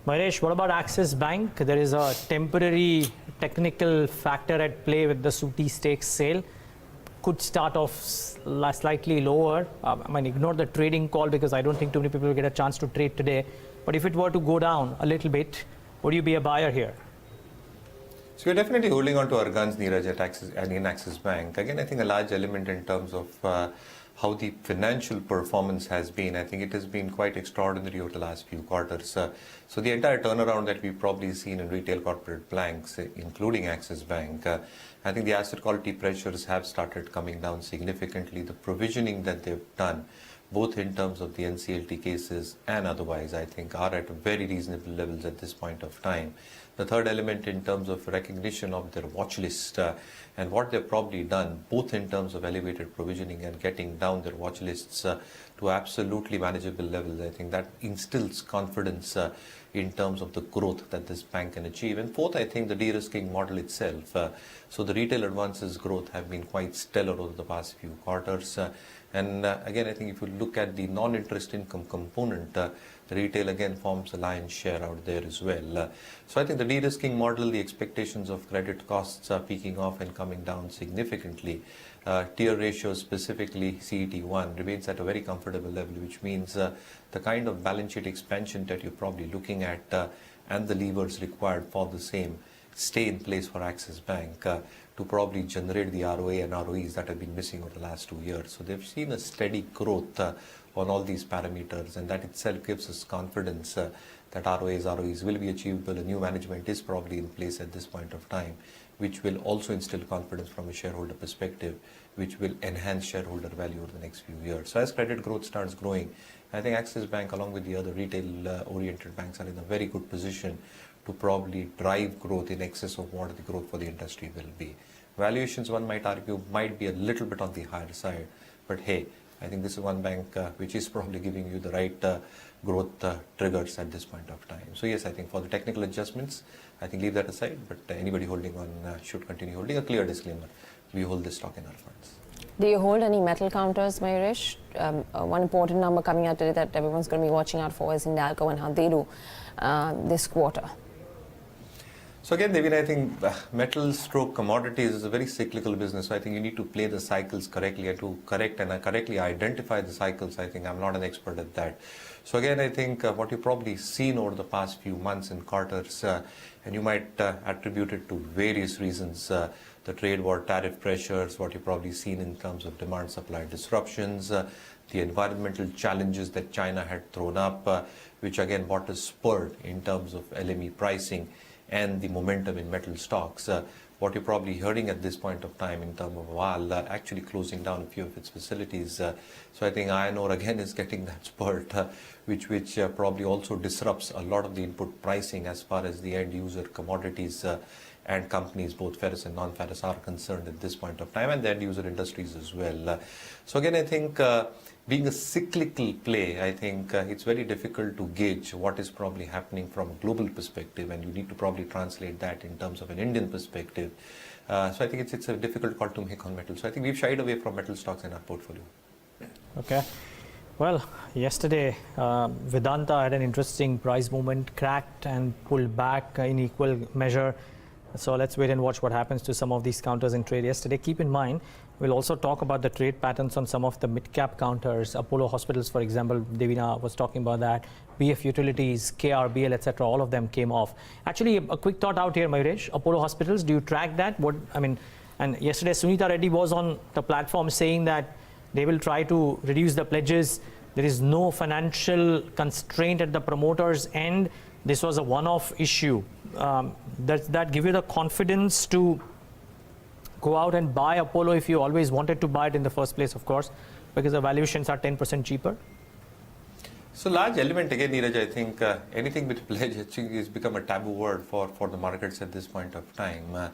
Mayuresh, what about Axis Bank? There is a temporary technical factor at play with the Suti stakes sale. Could start off slightly lower. I mean, ignore the trading call because I don't think too many people will get a chance to trade today. But if it were to go down a little bit, would you be a buyer here? So we're definitely holding on to our guns, Neeraj, at Axis and in Axis Bank. Again, I think a large element in terms of how the financial performance has been. I think it has been quite extraordinary over the last few quarters. So the entire turnaround that we've probably seen in retail corporate banks, including Axis Bank, I think the asset quality pressures have started coming down significantly. The provisioning that they've done, both in terms of the NCLT cases and otherwise, I think are at very reasonable levels at this point of time. The third element in terms of recognition of their watch list and what they've probably done, both in terms of elevated provisioning and getting down their watch lists to absolutely manageable levels, I think that instills confidence in terms of the growth that this bank can achieve. And fourth, I think the de-risking model itself. So the retail advances growth have been quite stellar over the past few quarters. And again, I think if you look at the non-interest income component, the retail again forms a lion's share out there as well. So I think the de-risking model, the expectations of credit costs are peaking off and coming down significantly. Tier ratio, specifically CET1, remains at a very comfortable level, which means the kind of balance sheet expansion that you're probably looking at and the levers required for the same stay in place for Axis Bank to probably generate the ROA and ROEs that have been missing over the last 2 years. So they've seen a steady growth on all these parameters, and that itself gives us confidence that ROEs will be achievable. A new management is probably in place at this point of time, which will also instill confidence from a shareholder perspective, which will enhance shareholder value over the next few years. So as credit growth starts growing, I think Axis Bank, along with the other retail-oriented banks, are in a very good position to probably drive growth in excess of what the growth for the industry will be. Valuations, one might argue, might be a little bit on the higher side, but hey, I think this is one bank which is probably giving you the right growth triggers at this point of time. So yes, I think for the technical adjustments, I think leave that aside, but anybody holding on should continue holding. A clear disclaimer, we hold this stock in our funds. Do you hold any metal counters, Mayuresh? One important number coming out today that everyone's going to be watching out for is Hindalco and how they do this quarter. So again, Devin, I think metal stroke commodities is a very cyclical business. So I think you need to play the cycles correctly and to correctly identify the cycles. I think I'm not an expert at that. So again, I think what you've probably seen over the past few months and quarters, and you might attribute it to various reasons, the trade war, tariff pressures, what you've probably seen in terms of demand-supply disruptions, the environmental challenges that China had thrown up, which again brought a spurt in terms of LME pricing and the momentum in metal stocks. What you're probably hearing at this point of time in terms of VAL actually closing down a few of its facilities. So I think iron ore again is getting that spurt, which probably also disrupts a lot of the input pricing as far as the end user commodities and companies, both ferrous and non-ferrous, are concerned at this point of time, and the end user industries as well. So again, I think being a cyclical play, I think it's very difficult to gauge what is probably happening from a global perspective, and you need to probably translate that in terms of an Indian perspective. So I think it's a difficult call to make on metal. So I think we've shied away from metal stocks in our portfolio. Okay. Well, yesterday Vedanta had an interesting price movement, cracked and pulled back in equal measure. So let's wait and watch what happens to some of these counters in trade yesterday. Keep in mind, we'll also talk about the trade patterns on some of the mid-cap counters. Apollo Hospitals, for example, Devina was talking about that. BF Utilities, KRBL, etc. All of them came off. Actually, a quick thought out here, Mayuresh. Apollo Hospitals, do you track that? And yesterday, Sunita Reddy was on the platform saying that they will try to reduce the pledges. There is no financial constraint at the promoters' end. this was a one-off issue. Does that give you the confidence to go out and buy Apollo if you always wanted to buy it in the first place, of course, because the valuations are 10% cheaper? So large element again, Neeraj, I think anything with pledge hedging has become a taboo word for the markets at this point of time.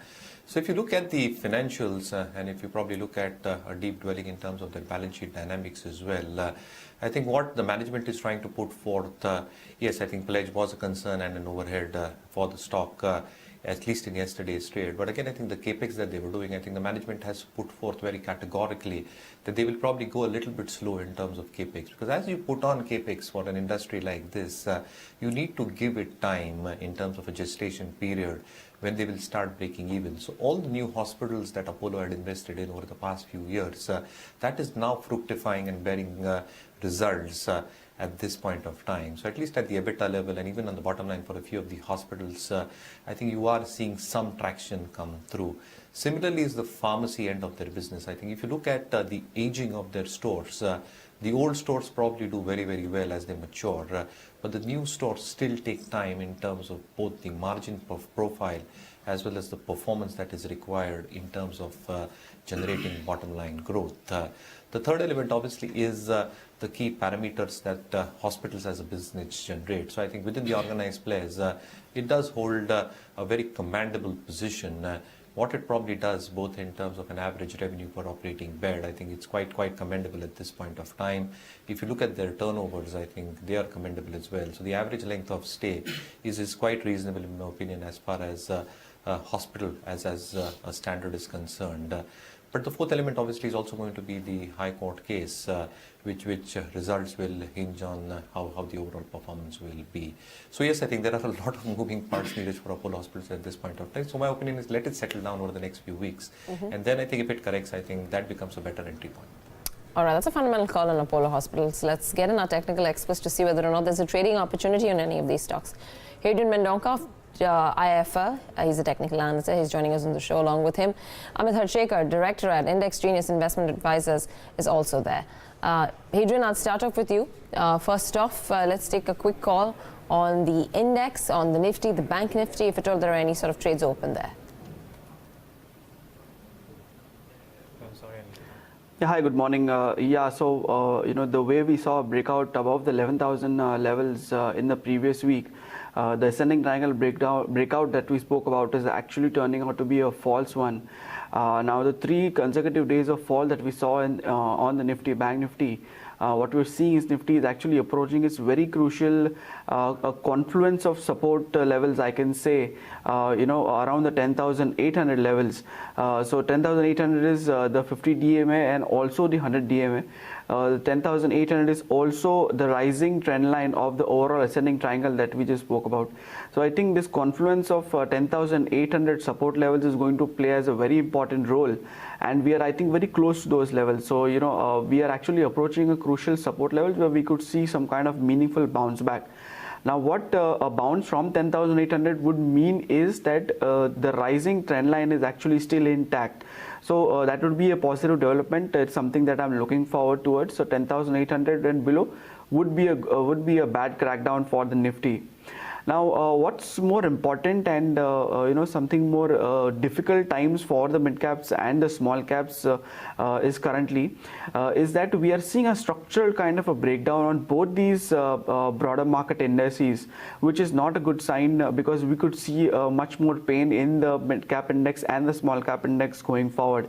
So if you look at the financials and if you probably look at a deep dwelling in terms of the balance sheet dynamics as well, I think what the management is trying to put forth, yes, I think pledge was a concern and an overhead for the stock, at least in yesterday's trade. But again, I think the capex that they were doing, I think the management has put forth very categorically that they will probably go a little bit slow in terms of capex. Because as you put on capex for an industry like this, you need to give it time in terms of a gestation period when they will start breaking even. So all the new hospitals that Apollo had invested in over the past few years, that is now fructifying and bearing results at this point of time. So at least at the EBITDA level and even on the bottom line for a few of the hospitals, I think you are seeing some traction come through. Similarly is the pharmacy end of their business. I think if you look at the aging of their stores, the old stores probably do very, very well as they mature, but the new stores still take time in terms of both the margin profile as well as the performance that is required in terms of generating bottom line growth. The third element obviously is the key parameters that hospitals as a business generate. So I think within the organized players, it does hold a very commendable position. What it probably does, both in terms of an average revenue per operating bed, I think it's quite commendable at this point of time. If you look at their turnovers, I think they are commendable as well. So the average length of stay is quite reasonable in my opinion as far as hospital as a standard is concerned. But the fourth element obviously is also going to be the High Court case, which results will hinge on how the overall performance will be. So yes, I think there are a lot of moving parts needed for Apollo Hospitals at this point of time. So my opinion is let it settle down over the next few weeks. And then I think if it corrects, I think that becomes a better entry point. All right, that's a fundamental call on Apollo Hospitals. Let's get in our technical experts to see whether or not there's a trading opportunity on any of these stocks. Hadrien Mendonca, IIFL, he's a technical analyst. He's joining us on the show. Along with him, Amit Harchekar, director at Index Genius Investment Advisors, is also there. Hadrien, I'll start off with you. First off, let's take a quick call on the index, on the Nifty, the Bank Nifty, if at all there are any sort of trades open there. Yeah, hi, good morning. The way we saw a breakout above the 11,000 levels in the previous week, the ascending triangle breakout that we spoke about is actually turning out to be a false one. Now, the 3 consecutive days of fall that we saw on the Nifty, Bank Nifty, what we're seeing is Nifty is actually approaching its very crucial confluence of support levels, I can say, around the 10,800 levels. So 10,800 is the 50 DMA and also the 100 DMA. 10,800 is also the rising trend line of the overall ascending triangle that we just spoke about. So I think this confluence of 10,800 support levels is going to play as a very important role, and we are, I think, very close to those levels. So we are actually approaching a crucial support level where we could see some kind of meaningful bounce back. Now, what a bounce from 10,800 would mean is that the rising trend line is actually still intact. So that would be a positive development. It's something that I'm looking forward towards. So 10,800 and below would be a bad crackdown for the Nifty. Now, what's more important and something more difficult times for the mid caps and the small caps is currently is that we are seeing a structural kind of a breakdown on both these broader market indices, which is not a good sign because we could see much more pain in the mid cap index and the small cap index going forward.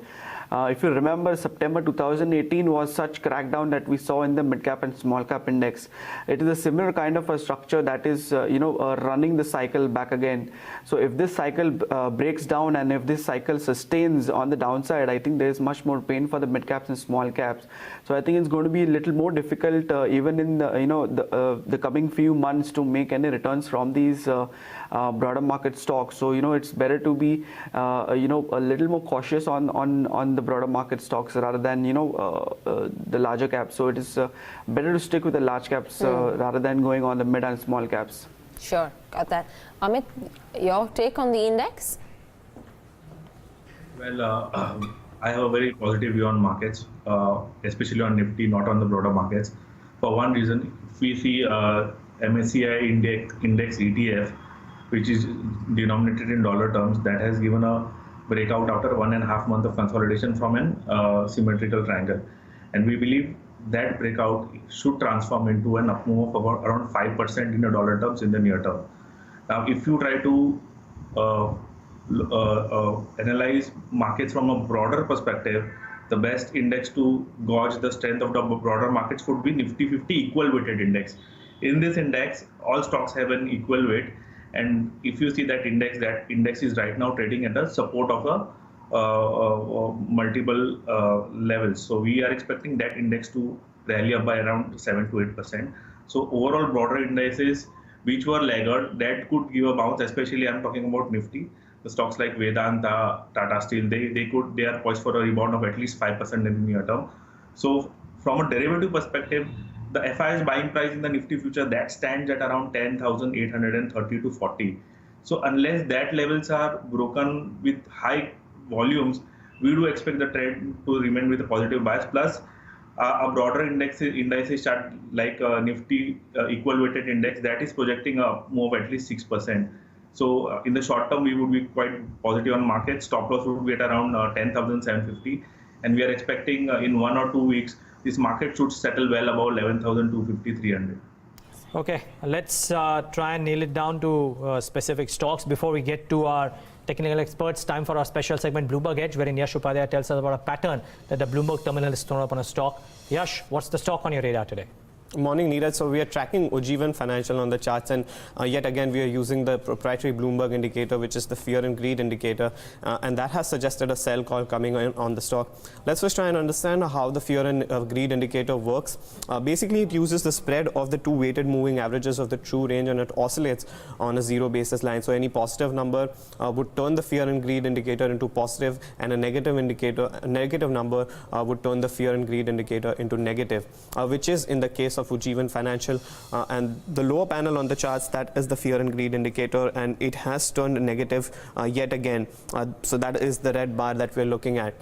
If you remember, September 2018 was such crackdown that we saw in the mid cap and small cap index. It is a similar kind of a structure that is running the cycle back again. So if this cycle breaks down and if this cycle sustains on the downside, I think there is much more pain for the mid caps and small caps. So I think it's going to be a little more difficult even in the coming few months to make any returns from these broader market stocks. So it's better to be a little more cautious on the broader market stocks rather than the larger caps. So it is better to stick with the large caps rather than going on the mid and small caps. Sure, got that. Amit, your take on the index? Well, I have a very positive view on markets, especially on Nifty, not on the broader markets. For one reason, if we see MSCI index ETF, which is denominated in dollar terms, that has given a breakout after 1.5 months of consolidation from an symmetrical triangle. And we believe that breakout should transform into an up move of about around 5% in the dollar terms in the near term. Now, if you try to analyze markets from a broader perspective, the best index to gauge the strength of the broader markets would be Nifty 50 equal weighted index. In this index, all stocks have an equal weight, and if you see that index is right now trading at a support of multiple levels. So we are expecting that index to rally up by around 7 to 8%. So overall broader indices which were laggard, that could give a bounce, especially I'm talking about Nifty. The stocks like Vedanta, Tata Steel, they are poised for a rebound of at least 5% in the near term. So from a derivative perspective, the FI's buying price in the Nifty future, that stands at around 10,830 to 40. So unless that levels are broken with high volumes, we do expect the trend to remain with a positive bias. Plus, a broader indices chart like Nifty equal weighted index, that is projecting a move of at least 6%. So in the short term, we would be quite positive on markets. Stop loss would be at around 10,750, and we are expecting in 1 or 2 weeks this market should settle well above 11,250, 300. Okay, let's try and nail it down to specific stocks before we get to our technical experts. Time for our special segment, Bloomberg Edge, wherein Yash Upadhyay tells us about a pattern that the Bloomberg terminal has thrown up on a stock. Yash, what's the stock on your radar today? Morning, Neeraj. So we are tracking Ujjivan Financial on the charts, and yet again we are using the proprietary Bloomberg indicator, which is the fear and greed indicator, and that has suggested a sell call coming on the stock. Let's first try and understand how the fear and greed indicator works. Basically, it uses the spread of the two weighted moving averages of the true range, and it oscillates on a zero basis line. So any positive number would turn the fear and greed indicator into positive, and a negative number would turn the fear and greed indicator into negative, which is in the case of Ujjivan Financial, and the lower panel on the charts, that is the fear and greed indicator, and it has turned negative yet again. So that is the red bar that we're looking at.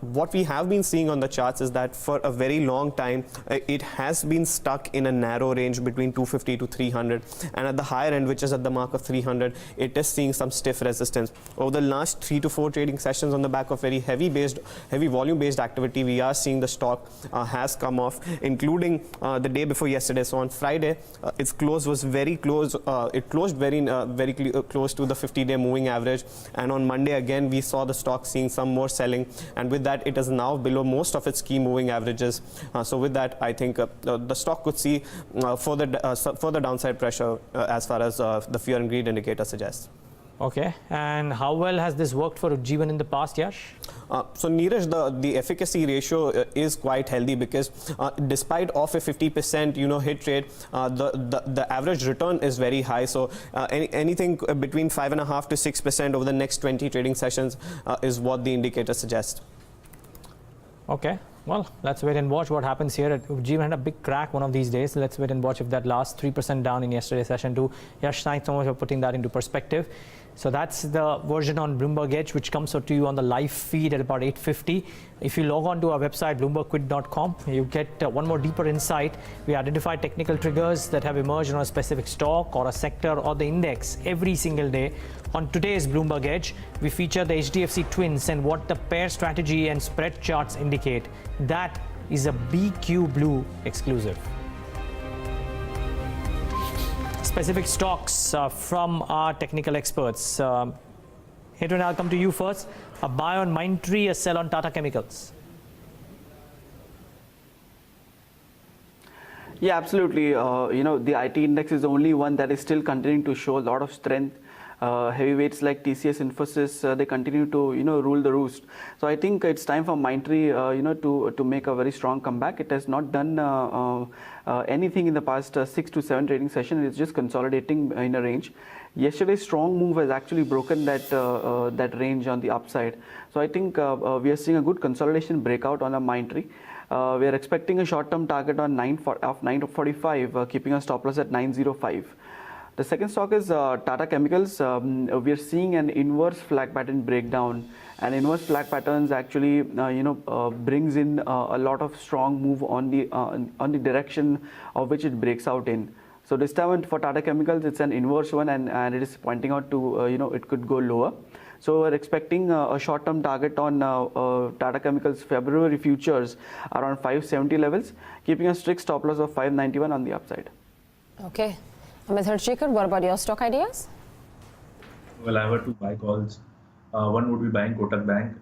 What we have been seeing on the charts is that for a very long time it has been stuck in a narrow range between 250 to 300, and at the higher end, which is at the mark of 300, it is seeing some stiff resistance. Over the last 3 to 4 trading sessions, on the back of very heavy volume based activity, we are seeing the stock has come off, including the day before yesterday. So on Friday, its close was very close. It closed very close to the 50-day moving average, and on Monday again we saw the stock seeing some more selling, and with that it is now below most of its key moving averages. So with that, I think the stock could see further downside pressure as far as the fear and greed indicator suggests. Okay, and how well has this worked for Ujjivan in the past, Yash? So Neeraj, the efficacy ratio is quite healthy, because despite of a 50% hit rate, the average return is very high. So anything between 5.5% to 6% over the next 20 trading sessions is what the indicator suggests. Okay, well, let's wait and watch what happens here. Ujjivan had a big crack one of these days. Let's wait and watch if that lasts. 3% down in yesterday's session too. Yash, thanks so much for putting that into perspective. So that's the version on Bloomberg Edge, which comes to you on the live feed at about 8:50. If you log on to our website, bloombergquid.com, you get one more deeper insight. We identify technical triggers that have emerged on a specific stock or a sector or the index every single day. On today's Bloomberg Edge, we feature the HDFC twins and what the pair strategy and spread charts indicate. That is a BQ Blue exclusive. Specific stocks from our technical experts. Hadrien, I'll come to you first. A buy on Mindtree, a sell on Tata Chemicals. Yeah, absolutely. The IT index is the only one that is still continuing to show a lot of strength. Heavyweights like TCS, Infosys, they continue to rule the roost. So I think it's time for Mindtree to make a very strong comeback. It has not done anything in the past 6 to 7 trading sessions. It's just consolidating in a range. Yesterday's strong move has actually broken that range on the upside. So I think we are seeing a good consolidation breakout on a Mindtree. We are expecting a short-term target on 945, keeping a stop loss at 905. The second stock is Tata Chemicals. We are seeing an inverse flag pattern breakdown, and inverse flag patterns actually brings in a lot of strong move on the direction of which it breaks out in. So this time for Tata Chemicals, it's an inverse one, and it is pointing out to it could go lower. So we're expecting a short-term target on Tata Chemicals February futures around 570 levels, keeping a strict stop loss of 591 on the upside. Okay. Amit, Harchekar, what about your stock ideas? Well, I have two buy calls. One would be buying Kotak Bank.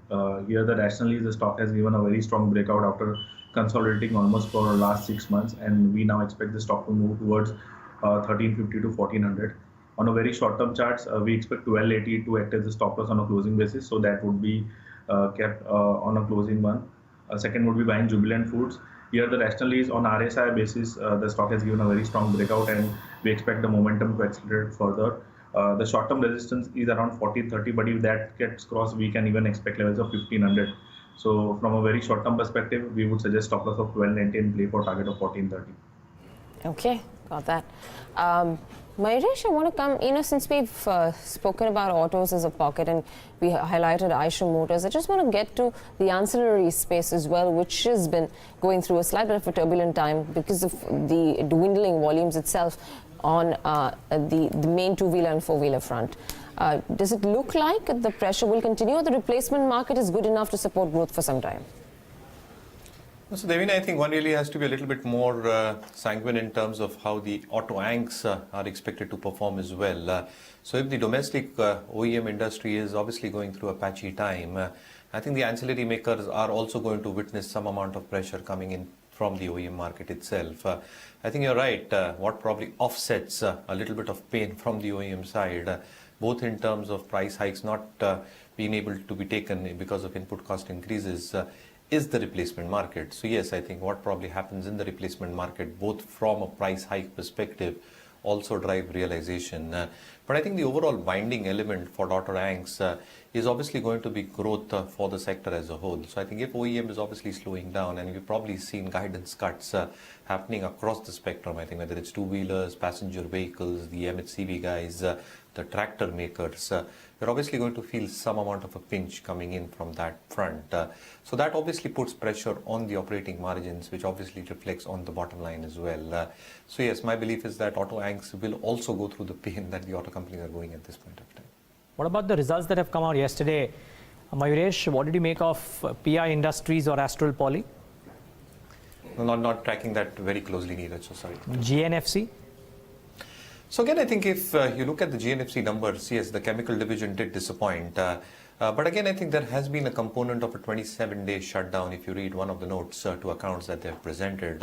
Here, the rationale is the stock has given a very strong breakout after consolidating almost for the last 6 months, and we now expect the stock to move towards 1350 to 1400. On a very short-term charts, we expect 1280 to act as a stop loss on a closing basis, so that would be kept on a closing one. Second would be buying Jubilant Foods. Here, the rationale is on RSI basis, the stock has given a very strong breakout, and we expect the momentum to accelerate further. The short-term resistance is around 1430, but if that gets crossed, we can even expect levels of 1500. So from a very short-term perspective, we would suggest stop loss of 1290 and play for target of 1430. Okay, got that. Mayuresh, I want to come, since we've spoken about autos as a pocket and we highlighted Eicher Motors, I just want to get to the ancillary space as well, which has been going through a slight bit of a turbulent time because of the dwindling volumes itself on the main two-wheeler and four-wheeler front. Does it look like the pressure will continue, or the replacement market is good enough to support growth for some time? So, Devina, I think one really has to be a little bit more sanguine in terms of how the auto anchs are expected to perform as well. So, if the domestic OEM industry is obviously going through a patchy time, I think the ancillary makers are also going to witness some amount of pressure coming in from the OEM market itself. I think you're right. What probably offsets a little bit of pain from the OEM side, both in terms of price hikes not being able to be taken because of input cost increases, is the replacement market. So yes, I think what probably happens in the replacement market, both from a price hike perspective, also drive realization. But I think the overall binding element for auto anchs is obviously going to be growth for the sector as a whole. So I think if OEM is obviously slowing down, and we've probably seen guidance cuts happening across the spectrum, I think whether it's two-wheelers, passenger vehicles, the MHCV guys, the tractor makers, you're obviously going to feel some amount of a pinch coming in from that front. So that obviously puts pressure on the operating margins, which obviously reflects on the bottom line as well. So yes, my belief is that auto anchs will also go through the pain that the auto companies are going at this point of time. What about the results that have come out yesterday? Mayuresh, what did you make of PI Industries or Astral Poly? No, not tracking that very closely, Neeraj, so sorry. GNFC? So again, I think if you look at the GNFC numbers, yes, the chemical division did disappoint. But again, I think there has been a component of a 27-day shutdown if you read one of the notes to accounts that they have presented.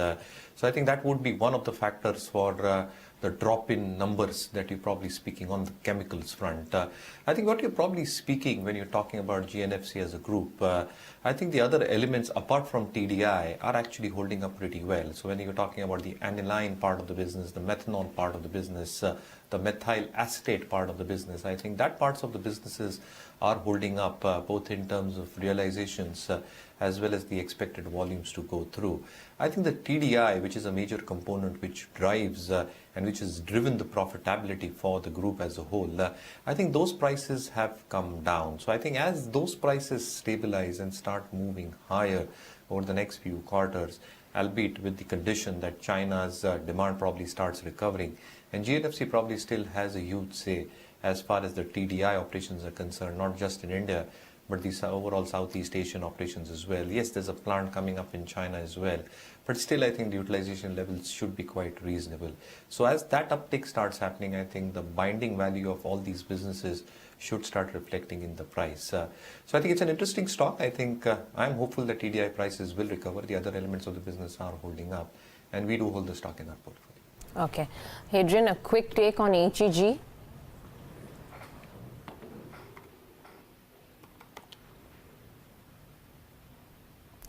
So I think that would be one of the factors for the drop in numbers that you're probably speaking on the chemicals front. I think what you're probably speaking when you're talking about GNFC as a group, I think the other elements apart from TDI are actually holding up pretty well. So when you're talking about the aniline part of the business, the methanol part of the business, the methyl acetate part of the business, I think that parts of the businesses are holding up both in terms of realizations as well as the expected volumes to go through. I think the TDI, which is a major component which drives and which has driven the profitability for the group as a whole, I think those prices have come down. So I think as those prices stabilize and start moving higher over the next few quarters, albeit with the condition that China's demand probably starts recovering, and GNFC probably still has a huge say as far as the TDI operations are concerned, not just in India, but the overall Southeast Asian operations as well. Yes, there's a plant coming up in China as well, but still I think the utilization levels should be quite reasonable. So as that uptick starts happening, I think the binding value of all these businesses should start reflecting in the price. So I think it's an interesting stock. I think I'm hopeful that TDI prices will recover. The other elements of the business are holding up, and we do hold the stock in our portfolio. Okay. Hadrien, a quick take on HEG.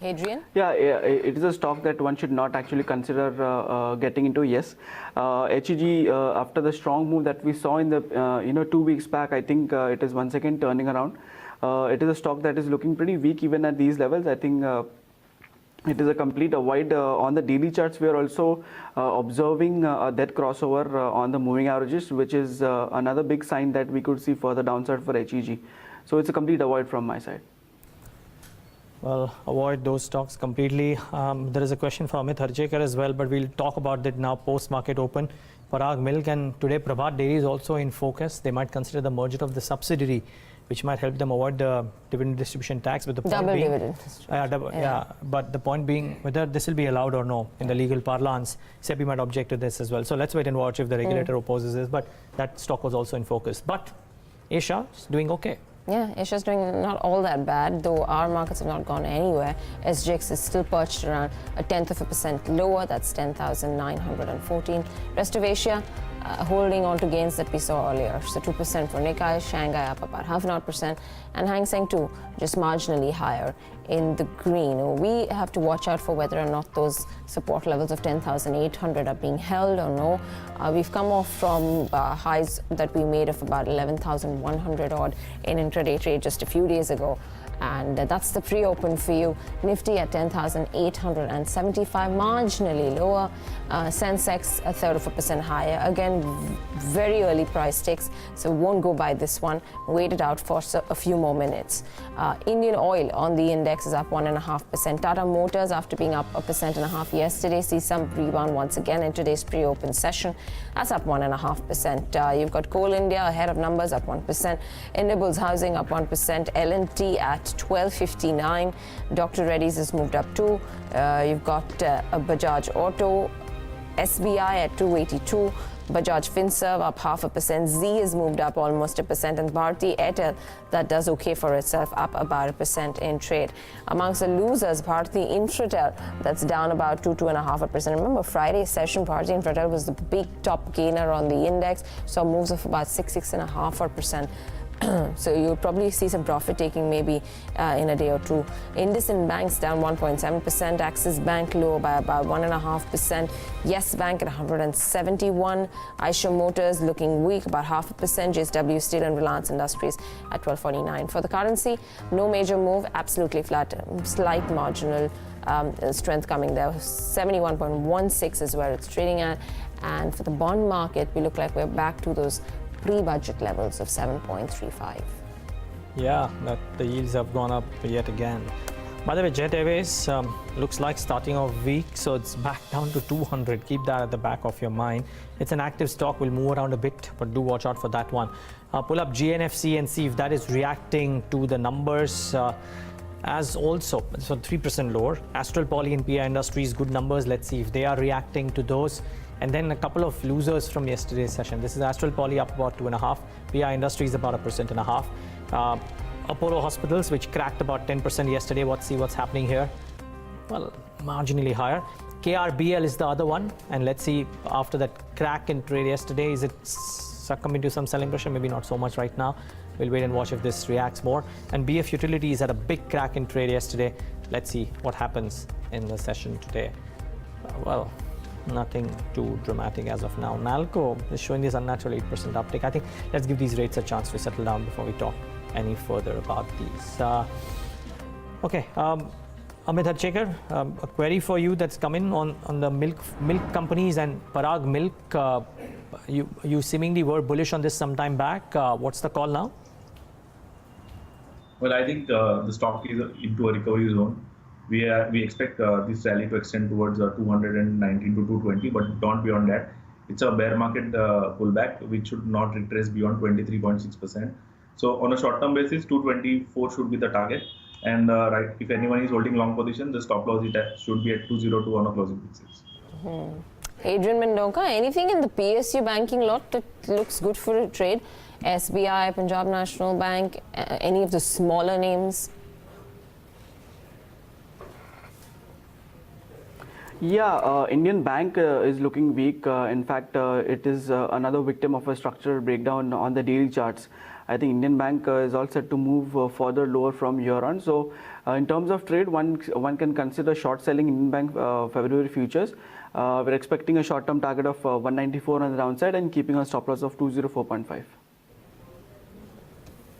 Hadrien? Yeah, it is a stock that one should not actually consider getting into. Yes, HEG after the strong move that we saw in the 2 weeks back, I think it is once again turning around. It is a stock that is looking pretty weak even at these levels. I think it is a complete avoid. On the daily charts, we are also observing a dead crossover on the moving averages, which is another big sign that we could see further downside for HEG. So it's a complete avoid from my side. Well, avoid those stocks completely. There is a question for Amit Harchekar as well, but we'll talk about that now post-market open. Parag Milk and today Prabhat Dairy is also in focus. They might consider the merger of the subsidiary, which might help them avoid the dividend distribution tax. But the point Double being, dividend. but the point being whether this will be allowed or no in the legal parlance, SEBI might object to this as well. So let's wait and watch if the regulator opposes this. But that stock was also in focus. But Asia is doing okay. Yeah, Asia's doing not all that bad, though our markets have not gone anywhere. SGX is still perched around 0.1% lower, that's 10,914. Rest of Asia holding on to gains that we saw earlier. So 2% for Nikkei, Shanghai up about 0.5%, and Hang Seng too, just marginally higher in the green. We have to watch out for whether or not those support levels of 10,800 are being held or no. We've come off from highs that we made of about 11,100 odd in intraday trade just a few days ago. And that's the pre-open for you. Nifty at 10,875, marginally lower. Sensex 1/3% higher. Again, very early price ticks, so won't go by this one. Wait it out for a few more minutes. Indian Oil on the index is up 1.5%. Tata Motors, after being up 1.5% yesterday, sees some rebound once again in today's pre-open session. That's up 1.5%. You've got Coal India ahead of numbers, up 1%. Indiabulls Housing up 1%. L&T at 12.59. Dr. Reddy's has moved up too. You've got a Bajaj Auto, SBI at 282. Bajaj Finserv up 0.5%. Z has moved up almost 1%, and Bharti Airtel, that does okay for itself, up about 1% in trade. Amongst the losers, Bharti Infratel, that's down about 2.5%. Remember, Friday's session, Bharti Infratel was the big top gainer on the index, so moves of about 6.5%. So you'll probably see some profit taking maybe in a day or two. IndusInd Bank's down 1.7%. Axis Bank low by about 1.5%. Yes Bank at 171. Eicher Motors looking weak, about 0.5%. JSW Steel and Reliance Industries at 12.49. For the currency, no major move, absolutely flat, slight marginal strength coming there. 71.16 is where it's trading at. And for the bond market, we look like we're back to those pre-budget levels of 7.35. Yeah, the yields have gone up yet again. By the way, Jet Airways looks like starting off weak, so it's back down to 200. Keep that at the back of your mind. It's an active stock, will move around a bit, but do watch out for that one. Pull up GNFC and see if that is reacting to the numbers. As also, so 3% lower. Astral Poly and PI Industries, good numbers. Let's see if they are reacting to those. And then a couple of losers from yesterday's session. This is Astral Poly up about 2.5%. PI Industries about 1.5%. Apollo Hospitals, which cracked about 10% yesterday. Let's see what's happening here. Well, marginally higher. KRBL is the other one. And let's see after that crack in trade yesterday, is it succumbing to some selling pressure? Maybe not so much right now. We'll wait and watch if this reacts more. And BF Utilities had a big crack in trade yesterday. Let's see what happens in the session today. Well, nothing too dramatic as of now. Nalco is showing this unnatural 8% uptick. I think let's give these rates a chance to settle down before we talk any further about these. Okay, Amit Harchekar, a query for you that's come in on the milk companies and Parag Milk. You seemingly were bullish on this some time back. What's the call now? Well, I think the stock is into a recovery zone. We expect this rally to extend towards 219 to 220, but not beyond that. It's a bear market pullback, which should not retrace beyond 23.6%. So on a short-term basis, 224 should be the target. And right, if anyone is holding long position, the stop loss should be at 202 on a closing basis. Hadrien, Mendonca, anything in the PSU banking lot that looks good for a trade? SBI, Punjab National Bank, any of the smaller names? Yeah, Indian Bank is looking weak. In fact, it is another victim of a structural breakdown on the daily charts. I think Indian Bank is all set to move further lower from here on. So, in terms of trade, one can consider short selling Indian Bank February futures. We're expecting a short-term target of 194 on the downside and keeping a stop loss of 204.5.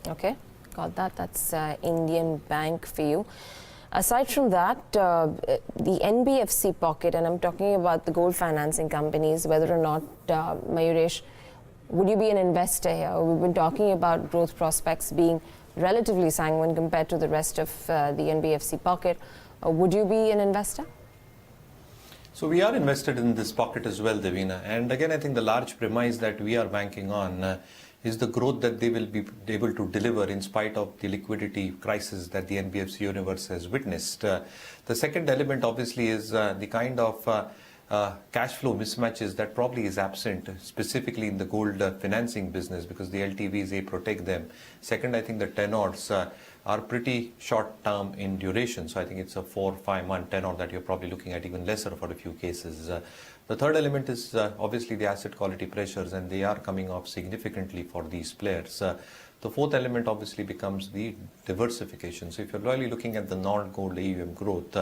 Okay, got that. That's Indian Bank for you. Aside from that, the NBFC pocket, and I'm talking about the gold financing companies, whether or not, Mayuresh, would you be an investor here? We've been talking about growth prospects being relatively sanguine compared to the rest of the NBFC pocket. Would you be an investor? So we are invested in this pocket as well, Devina. And again, I think the large premise that we are banking on is the growth that they will be able to deliver in spite of the liquidity crisis that the NBFC universe has witnessed. The second element obviously is the kind of cash flow mismatches that probably is absent, specifically in the gold financing business, because the LTVs, they protect them. Second, I think the tenors are pretty short term in duration. So I think it's a 4 or 5 month tenor that you're probably looking at, even lesser for a few cases. The third element is obviously the asset quality pressures, and they are coming off significantly for these players. The fourth element obviously becomes the diversification. So if you're really looking at the non-gold AUM growth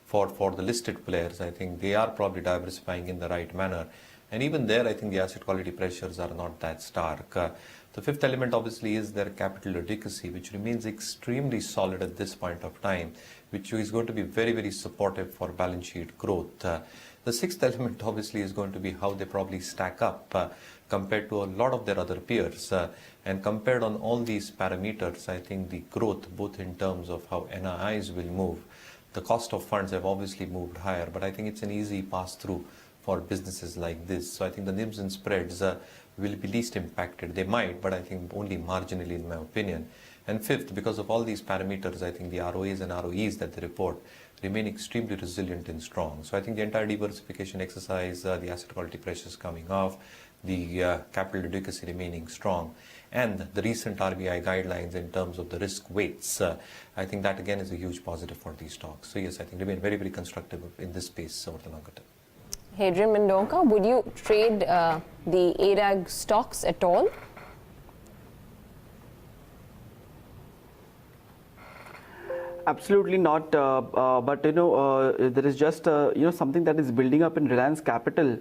for the listed players, I think they are probably diversifying in the right manner. And even there, I think the asset quality pressures are not that stark. The fifth element obviously is their capital adequacy, which remains extremely solid at this point of time, which is going to be very, very supportive for balance sheet growth. The sixth element obviously is going to be how they probably stack up compared to a lot of their other peers. And compared on all these parameters, I think the growth, both in terms of how NIIs will move, the cost of funds have obviously moved higher, but I think it's an easy pass-through for businesses like this. So I think the NIMs and spreads will be least impacted. They might, but I think only marginally in my opinion. And fifth, because of all these parameters, I think the ROAs and ROEs that they report remain extremely resilient and strong. So I think the entire diversification exercise, the asset quality pressures coming off, the capital adequacy remaining strong, and the recent RBI guidelines in terms of the risk weights, I think that again is a huge positive for these stocks. So yes, I think remain very, very constructive in this space over the longer term. Hadrien, Mendonca, would you trade the ADAG stocks at all? Absolutely not. But there is just something that is building up in Reliance Capital.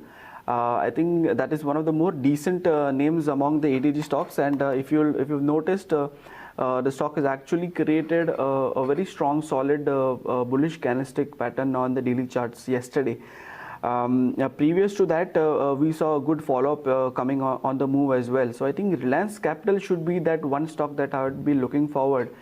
I think that is one of the more decent names among the ADG stocks. And if you've noticed, the stock has actually created a very strong, solid bullish candlestick pattern on the daily charts yesterday. Previous to that, we saw a good follow-up coming on the move as well. So I think Reliance Capital should be that one stock that I would be looking forward,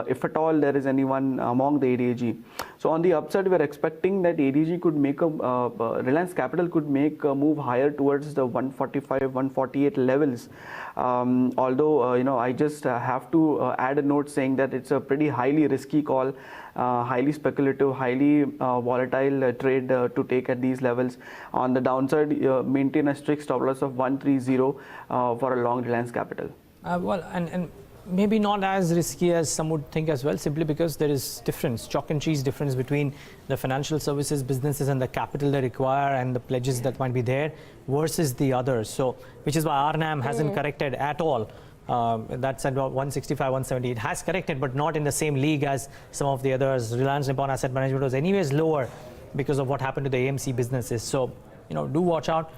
if at all there is anyone among the ADG. So on the upside, we are expecting that ADG could make Reliance Capital could make a move higher towards the 145, 148 levels. Although I just have to add a note saying that it's a pretty highly risky call, highly speculative, highly volatile trade to take at these levels. On the downside, maintain a strict stop loss of 130 for a long Reliance Capital. And maybe not as risky as some would think as well, simply because there is difference, chalk and cheese difference between the financial services businesses and the capital they require and the pledges that might be there versus the others. So, which is why RNAM hasn't corrected at all. That's at about 165, 170. It has corrected, but not in the same league as some of the others. Reliance Nippon Asset Management was anyways lower because of what happened to the AMC businesses. So, do watch out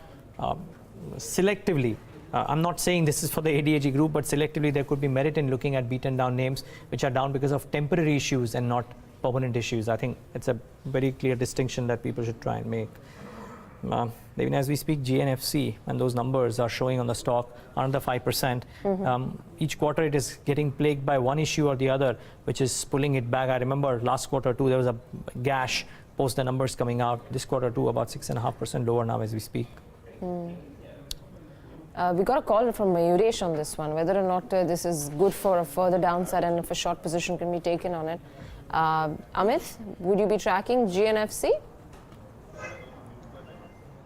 selectively. I'm not saying this is for the ADAG group, but selectively there could be merit in looking at beaten down names which are down because of temporary issues and not permanent issues. I think it's a very clear distinction that people should try and make. Even as we speak, GNFC and those numbers are showing on the stock under 5%. Each quarter it is getting plagued by one issue or the other, which is pulling it back. I remember last quarter too, there was a gash post the numbers coming out. This quarter too, about 6.5% lower now as we speak. We got a call from Mayuresh on this one, whether or not this is good for a further downside and if a short position can be taken on it. Amit, would you be tracking GNFC?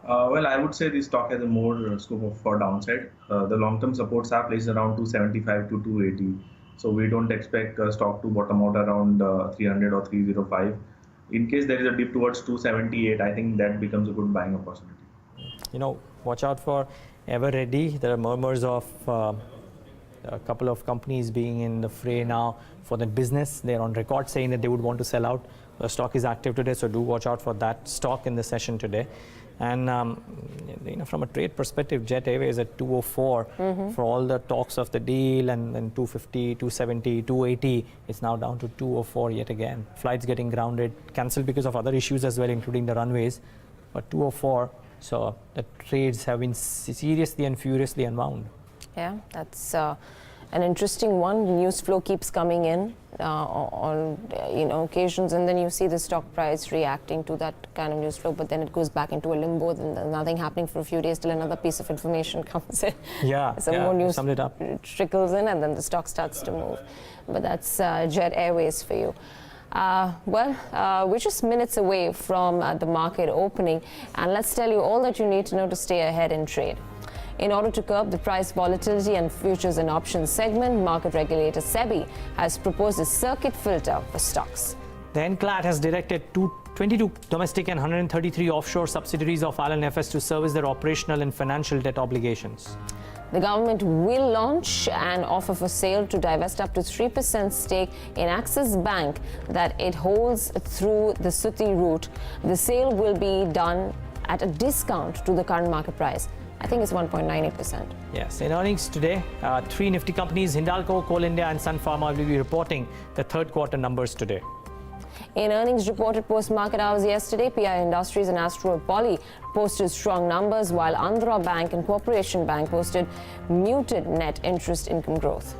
Well, I would say this stock has a more scope for downside. The long-term supports are placed around 275 to 280. So we don't expect stock to bottom out around 300 or 305. In case there is a dip towards 278, I think that becomes a good buying opportunity. Watch out for Everready. There are murmurs of a couple of companies being in the fray now for that business. They're on record saying that they would want to sell out. The stock is active today, so do watch out for that stock in the session today. And from a trade perspective, Jet Airways at 204 for all the talks of the deal, and then 250, 270, 280. It's now down to 204 yet again. Flights getting grounded, cancelled because of other issues as well, including the runways. But 204. So the trades have been seriously and furiously unwound. Yeah, that's an interesting one. News flow keeps coming in on occasions, and then you see the stock price reacting to that kind of news flow, but then it goes back into a limbo, then there's nothing happening for a few days till another piece of information comes in. Some more news trickles in, and then the stock starts to move. But that's Jet Airways for you. We're just minutes away from the market opening, and let's tell you all that you need to know to stay ahead in trade. In order to curb the price volatility and futures and options segment, market regulator SEBI has proposed a circuit filter for stocks. The NCLAT has directed 22 domestic and 133 offshore subsidiaries of IL&FS to service their operational and financial debt obligations. The government will launch an offer for sale to divest up to 3% stake in Axis Bank that it holds through the Suti route. The sale will be done at a discount to the current market price. I think it's 1.98%. Yes, in earnings today, three nifty companies, Hindalco, Coal India and Sun Pharma, will be reporting the third quarter numbers today. In earnings reported post-market hours yesterday, PI Industries and Astral Poly posted strong numbers, while Andhra Bank and Corporation Bank posted muted net interest income growth.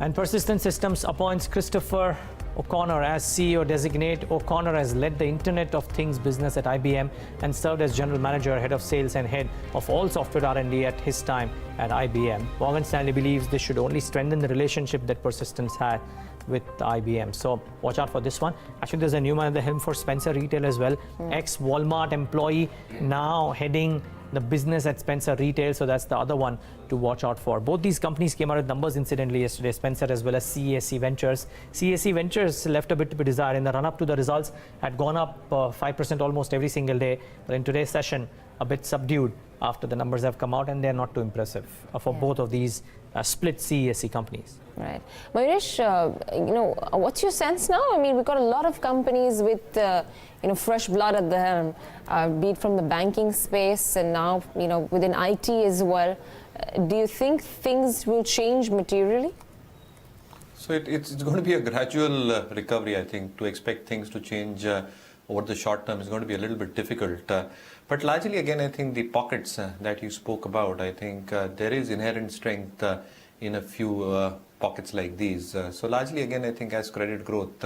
And Persistent Systems appoints Christopher O'Connor as CEO designate. O'Connor has led the Internet of Things business at IBM and served as general manager, head of sales and head of all software R&D at his time at IBM. Morgan Stanley believes this should only strengthen the relationship that Persistence had with IBM. So watch out for this one. Actually, there's a new man at the helm for Spencer Retail as well. Ex-Walmart employee now heading the business at Spencer Retail. So that's the other one to watch out for. Both these companies came out with numbers incidentally yesterday, Spencer as well as CAC Ventures. CAC Ventures left a bit to be desired. In the run-up to the results, had gone up 5% almost every single day. But in today's session, a bit subdued after the numbers have come out, and they're not too impressive for both of these split CAC companies. Right. Mayuresh, what's your sense now? I mean, we've got a lot of companies with, fresh blood at the helm, be it from the banking space and now, within IT as well. Do you think things will change materially? So it's going to be a gradual recovery, I think. To expect things to change over the short term is going to be a little bit difficult. But largely, again, I think the pockets that you spoke about, I think there is inherent strength in a few pockets like these. So largely, again, I think as credit growth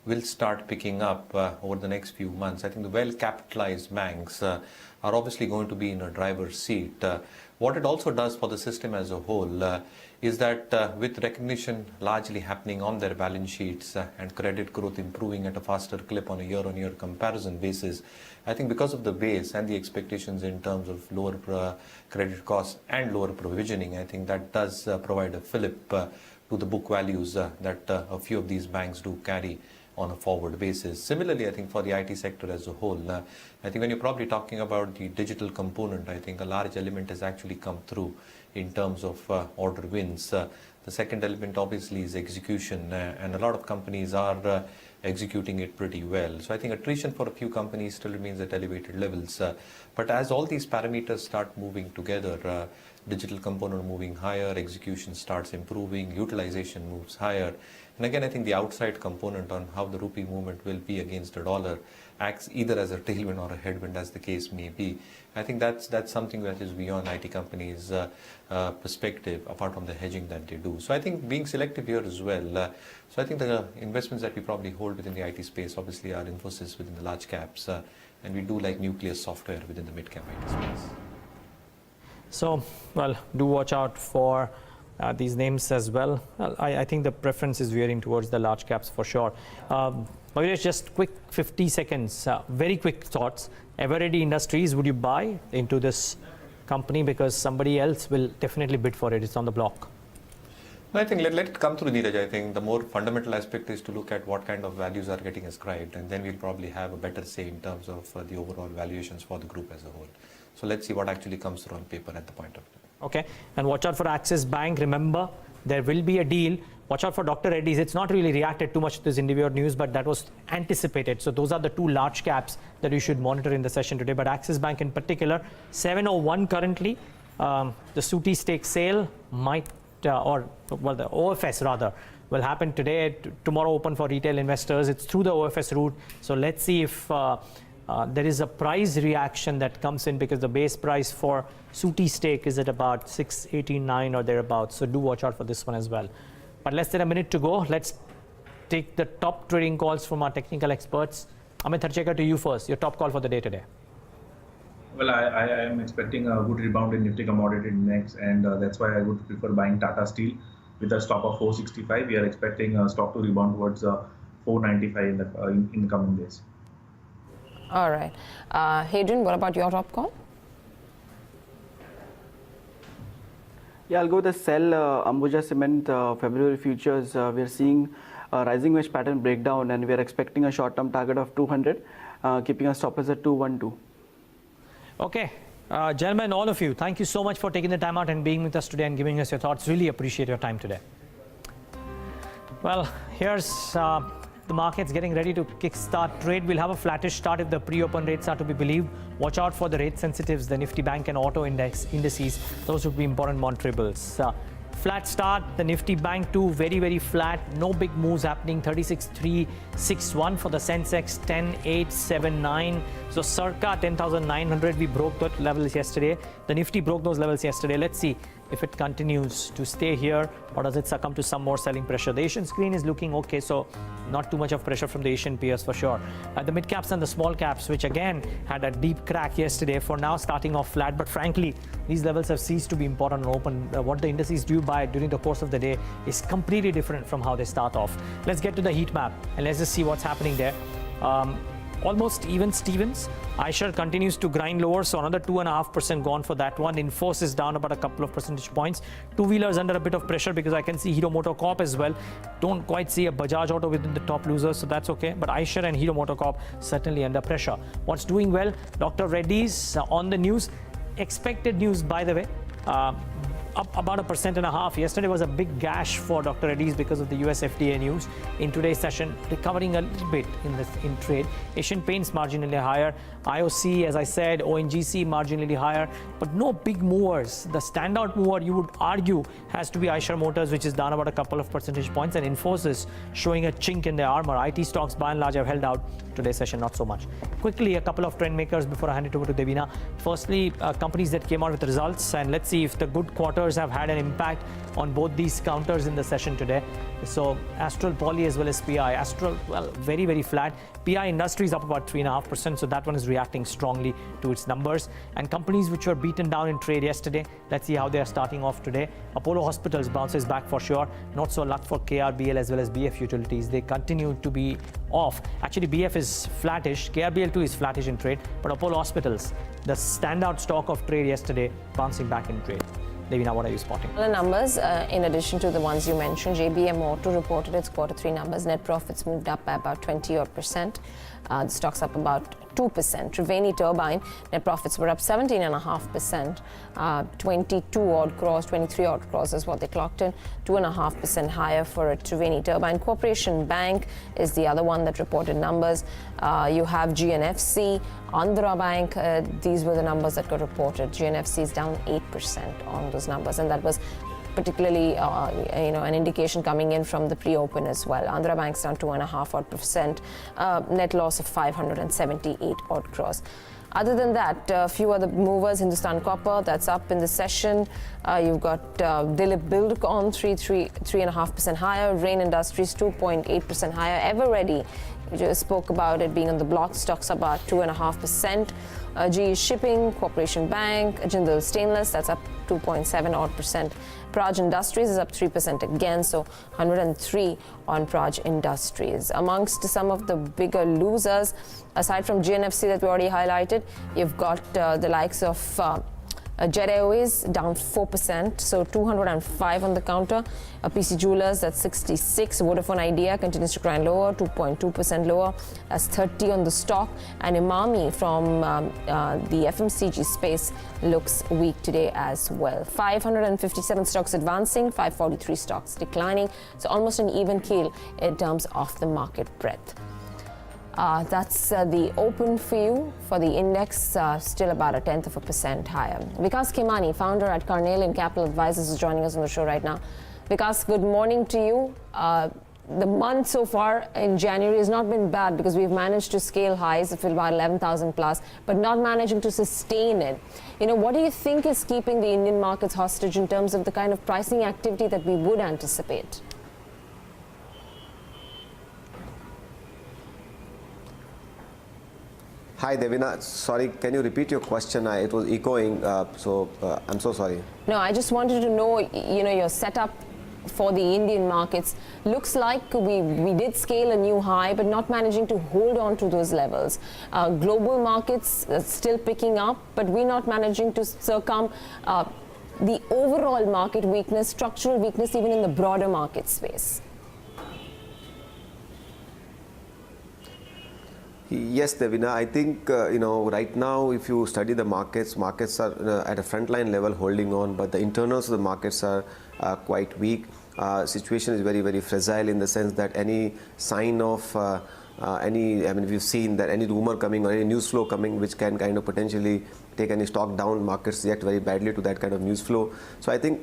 will start picking up over the next few months, I think the well-capitalized banks are obviously going to be in a driver's seat. What it also does for the system as a whole is that with recognition largely happening on their balance sheets and credit growth improving at a faster clip on a year-on-year comparison basis, I think because of the base and the expectations in terms of lower credit costs and lower provisioning, I think that does provide a fillip to the book values that a few of these banks do carry on a forward basis. Similarly, I think for the IT sector as a whole, I think when you're probably talking about the digital component, I think a large element has actually come through in terms of order wins. The second element obviously is execution, and a lot of companies are executing it pretty well. So I think attrition for a few companies still remains at elevated levels. But as all these parameters start moving together, digital component moving higher, execution starts improving, utilization moves higher. And again, I think the outside component on how the rupee movement will be against the dollar acts either as a tailwind or a headwind, as the case may be. I think that's something that is beyond IT companies' perspective, apart from the hedging that they do. So I think being selective here as well. So I think the investments that we probably hold within the IT space obviously are Infosys within the large caps, and we do like nuclear software within the mid-cap IT space. So, well, do watch out for these names as well. I think the preference is veering towards the large caps for sure. Mayuresh, just quick 50 seconds, very quick thoughts. Everready Industries, would you buy into this company because somebody else will definitely bid for it? It's on the block. I think let it come through, Neeraj. I think the more fundamental aspect is to look at what kind of values are getting ascribed, and then we'll probably have a better say in terms of the overall valuations for the group as a whole. So let's see what actually comes through on paper at the point of time. Okay, and watch out for Axis Bank. Remember, there will be a deal. Watch out for Dr. Reddy's. It's not really reacted too much to this individual news, but that was anticipated. So those are the two large caps that you should monitor in the session today. But Axis Bank in particular, 701 currently. The Suti stake sale might, the OFS rather, will happen today. Tomorrow open for retail investors. It's through the OFS route. So let's see if there is a price reaction that comes in because the base price for Suti stake is at about 689 or thereabouts. So do watch out for this one as well. But less than a minute to go. Let's take the top trading calls from our technical experts. Amit, Harchekar, to you first. Your top call for the day today. Well, I am expecting a good rebound in Nifty Commodity Index, and that's why I would prefer buying Tata Steel with a stop of 465. We are expecting a stock to rebound towards 495 in the coming days. All right. Hadrien, what about your top call? Yeah, I'll go with the sell Ambuja Cement February futures. We are seeing a rising wedge pattern breakdown, and we are expecting a short-term target of 200, keeping a stop loss at 212. Okay. Gentlemen, all of you, thank you so much for taking the time out and being with us today and giving us your thoughts. Really appreciate your time today. Well, here's the market's getting ready to kickstart trade. We'll have a flattish start if the pre-open rates are to be believed. Watch out for the rate sensitives, the Nifty Bank and Auto indices. Those would be important monitorables. Flat start, the Nifty Bank too, very, very flat. No big moves happening. 36,361 for the Sensex, 10,879. So circa 10,900. We broke those levels yesterday. The Nifty broke those levels yesterday. Let's see if it continues to stay here or does it succumb to some more selling pressure. The Asian screen is looking okay, so not too much of pressure from the Asian peers for sure. The mid caps and the small caps, which again had a deep crack yesterday, for now starting off flat. But frankly, these levels have ceased to be important on open. What the indices do buy during the course of the day is completely different from how they start off. Let's get to the heat map and let's just see what's happening there. Almost even Stevens. iShares continues to grind lower, so another 2.5% gone for that one. Infosys down about a couple of percentage points. Two-wheelers under a bit of pressure because I can see Hero MotoCorp as well. Don't quite see a Bajaj Auto within the top losers, so that's okay. But iShares and Hero MotoCorp certainly under pressure. What's doing well? Dr. Reddy's on the news. Expected news, by the way. Up about 1.5%. Yesterday was a big gash for Dr. Reddy's because of the US FDA news. In today's session, recovering a little bit in trade. Asian Paints marginally higher. IOC, as I said, ONGC marginally higher, but no big movers. The standout mover, you would argue, has to be iShares Motors, which is down about a couple of percentage points, and Infosys showing a chink in their armor. IT stocks, by and large, have held out. Today's session, not so much. Quickly, a couple of trend makers before I hand it over to Devina. Firstly, companies that came out with results, and let's see if the good quarters have had an impact on both these counters in the session today. So Astral, Poly as well as PI. Astral, well, very, very flat. PI Industries up about 3.5%, so that one is reacting strongly to its numbers. And companies which were beaten down in trade yesterday, let's see how they are starting off today. Apollo Hospitals bounces back for sure. Not so luck for KRBL as well as BF Utilities. They continue to be off. Actually, BF is flattish. KRBL too is flattish in trade. But Apollo Hospitals, the standout stock of trade yesterday, bouncing back in trade. Devina, what are you spotting? The numbers, in addition to the ones you mentioned, JBM Auto reported its quarter 3 numbers. Net profits moved up by about 20%. The stock's up about 2%. Triveni Turbine, net profits were up 17.5%. 22 odd crores, 23 odd crores is what they clocked in. 2.5% higher for Triveni Turbine. Corporation Bank is the other one that reported numbers. You have GNFC, Andhra Bank. These were the numbers that got reported. GNFC is down 8% on those numbers, and that was particularly an indication coming in from the pre-open as well. Andhra Bank's down 2.5%. Net loss of 578 odd crores. Other than that, a few other movers. Hindustan Copper, that's up in the session. You've got Dilip Buildcon, 3.5% higher. Rain Industries, 2.8% higher. Everready, we just spoke about it being on the block. Stocks about 2.5%. GE Shipping, Corporation Bank, Jindal Stainless, that's up 2.7 odd percent. Praj Industries is up 3% again, so 103 on Praj Industries. Amongst some of the bigger losers, aside from GNFC that we already highlighted, you've got the likes of Jet Airways down 4%, so 205 on the counter. PC Jewelers, that's 66. Vodafone Idea continues to grind lower, 2.2% lower. That's 30 on the stock. And Imami from the FMCG space looks weak today as well. 557 stocks advancing, 543 stocks declining. So almost an even keel in terms of the market breadth. That's the open for you for the index, still about 0.1% higher. Vikas Khemani, founder at Carnelian Capital Advisors, is joining us on the show right now. Vikas, good morning to you. the month so far in January has not been bad because we've managed to scale highs of about 11,000 plus, but not managing to sustain it. What do you think is keeping the Indian markets hostage in terms of the kind of pricing activity that we would anticipate? Hi, Devina. Sorry, can you repeat your question? It was echoing, so I'm so sorry. No, I just wanted to know, your setup for the Indian markets. Looks like we did scale a new high, but not managing to hold on to those levels. Global markets still picking up, but we're not managing to circum the overall market weakness, structural weakness, even in the broader market space. Yes, Devina, I think, right now, if you study the markets are at a frontline level holding on, but the internals of the markets are quite weak. Situation is very, very fragile in the sense that any sign of we've seen that any rumor coming or any news flow coming which can kind of potentially take any stock down, markets react very badly to that kind of news flow. So I think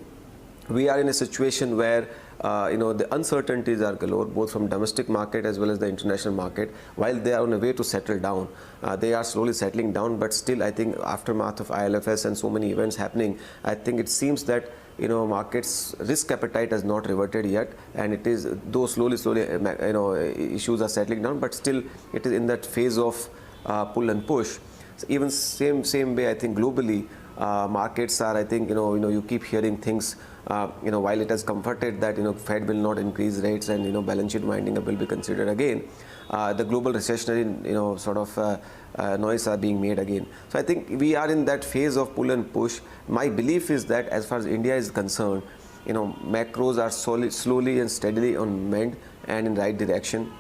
we are in a situation where the uncertainties are galore, both from domestic market as well as the international market. While they are on a way to settle down, they are slowly settling down, but still I think aftermath of IL&FS and so many events happening, I think it seems that markets risk appetite has not reverted yet, and it is though slowly issues are settling down, but still it is in that phase of pull and push. So even same way I think globally markets are, I think you keep hearing things while it has comforted that Fed will not increase rates and balance sheet winding up will be considered again, the global recessionary noise are being made again. So I think we are in that phase of pull and push. My belief is that as far as India is concerned, macros are slowly and steadily on mend and in right direction.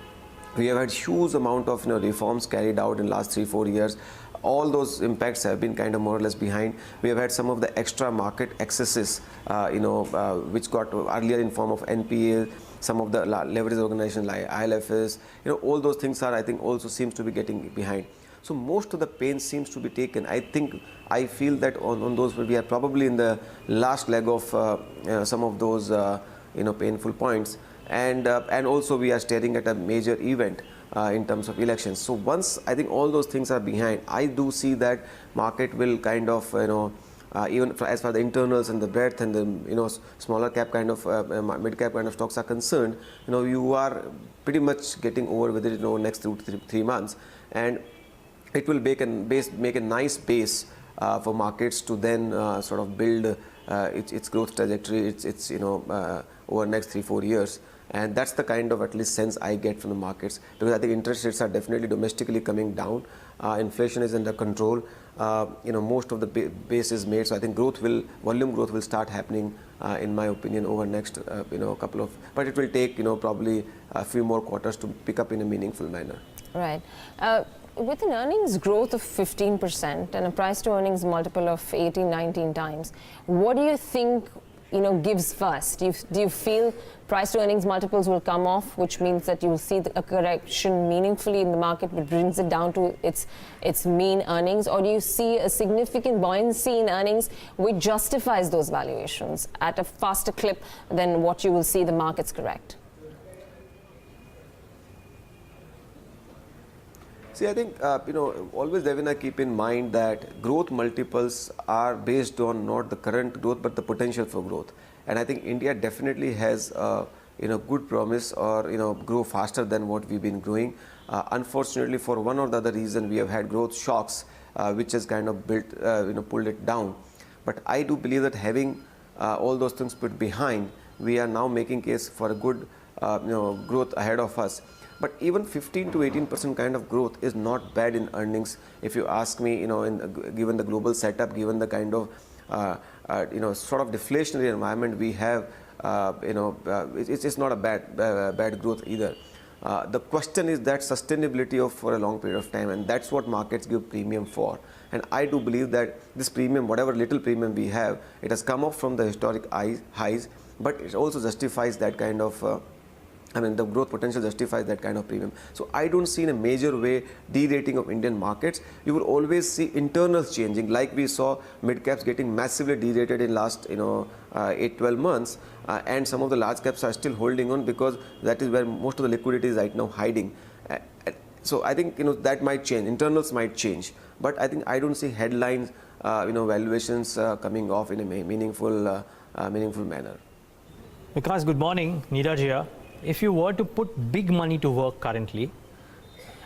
We have had huge amount of reforms carried out in last 3-4 years. All those impacts have been kind of more or less behind. We have had some of the extra market excesses, which got earlier in form of NPA, some of the leverage organizations like IL&FS, all those things are, I think, also seems to be getting behind. So most of the pain seems to be taken. I feel that on those we are probably in the last leg of some of those painful points, and also we are staring at a major event in terms of elections. So once I think all those things are behind, I do see that market will kind of even as far as the internals and the breadth and the smaller cap kind of mid cap kind of stocks are concerned, you are pretty much getting over with it next 2 to 3 months, and it will make a nice base for markets to then sort of build its growth trajectory, its over next 3-4 years. And that's the kind of at least sense I get from the markets, because I think interest rates are definitely domestically coming down. Inflation is under control. Most of the base is made. So I think volume growth will start happening, in my opinion, over next couple of. But it will take probably a few more quarters to pick up in a meaningful manner. Right. With an earnings growth of 15% and a price to earnings multiple of 18-19 times, what do you think gives first? Do you feel price to earnings multiples will come off, which means that you will see a correction meaningfully in the market, which brings it down to its mean earnings? Or do you see a significant buoyancy in earnings which justifies those valuations at a faster clip than what you will see the markets correct? See, I think, always, Devina, keep in mind that growth multiples are based on not the current growth, but the potential for growth. And I think India definitely has, good promise or, grow faster than what we've been growing. Unfortunately, for one or the other reason, we have had growth shocks, which has kind of pulled it down. But I do believe that having all those things put behind, we are now making case for a good, growth ahead of us. But even 15 to 18% kind of growth is not bad in earnings, if you ask me. Given the global setup, given the kind of sort of deflationary environment we have, it's not a bad growth either. The question is that sustainability for a long period of time, and that's what markets give premium for. And I do believe that this premium, whatever little premium we have, it has come up from the historic highs, but it also justifies that kind of I mean, the growth potential justifies that kind of premium. So I don't see in a major way de-rating of Indian markets. You will always see internals changing, like we saw mid caps getting massively de-rated in last 8-12 months, and some of the large caps are still holding on because that is where most of the liquidity is right now hiding. So I think that might change. Internals might change, but I don't see headlines, valuations coming off in a meaningful manner. Vikas, good morning. Neeraj here. If you were to put big money to work currently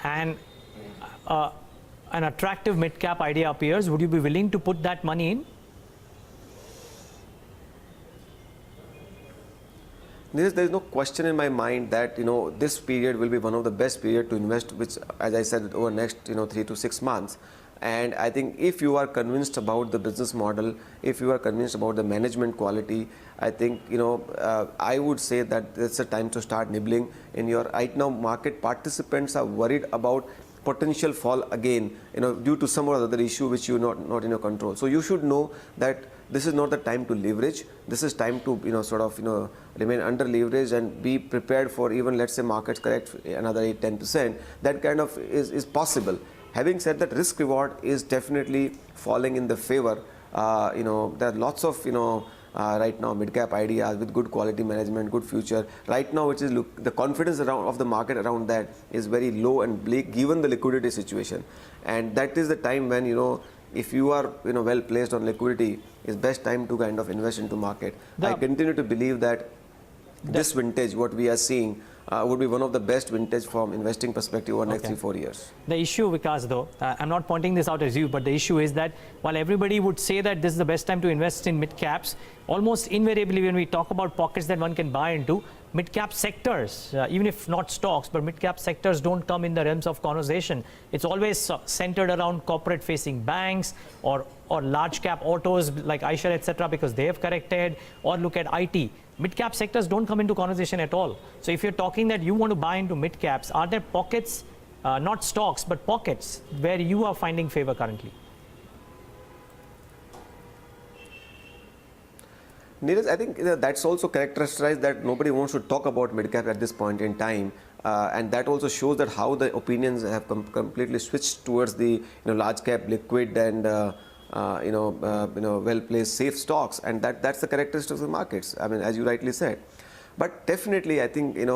and an attractive mid-cap idea appears, would you be willing to put that money in? There is no question in my mind that this period will be one of the best period to invest, which, as I said, over next 3 to 6 months. And I think if you are convinced about the business model, if you are convinced about the management quality, I think I would say that it's a time to start nibbling in your. Right now, market participants are worried about potential fall again, due to some or other issue which you not in your control. So you should know that this is not the time to leverage. This is time to remain under leverage and be prepared for even, let's say, markets correct another 8-10%. That kind of is possible. Having said that, risk reward is definitely falling in the favor. There are lots of right now mid-cap ideas with good quality management, good future. Right now, which is the confidence of the market around that is very low and bleak given the liquidity situation. And that is the time when if you are well placed on liquidity, it's best time to kind of invest into market. I continue to believe that this vintage, what we are seeing, would be one of the best vintage from investing perspective over next 3-4 years. The issue, Vikas, though, I'm not pointing this out as you, but the issue is that while everybody would say that this is the best time to invest in mid-caps, almost invariably when we talk about pockets that one can buy into, mid-cap sectors, even if not stocks, but mid-cap sectors don't come in the realms of conversation. It's always centered around corporate-facing banks or large-cap autos like Eicher, etc., because they have corrected, or look at IT. Mid-cap sectors don't come into conversation at all. So if you're talking that you want to buy into mid-caps, are there pockets, not stocks, but pockets where you are finding favor currently? Neeraj, I think that's also characterized that nobody wants to talk about mid-cap at this point in time. And that also shows that how the opinions have completely switched towards the large-cap liquid and well-placed safe stocks, and that's the characteristics of the markets. I mean, as you rightly said. But definitely, I think in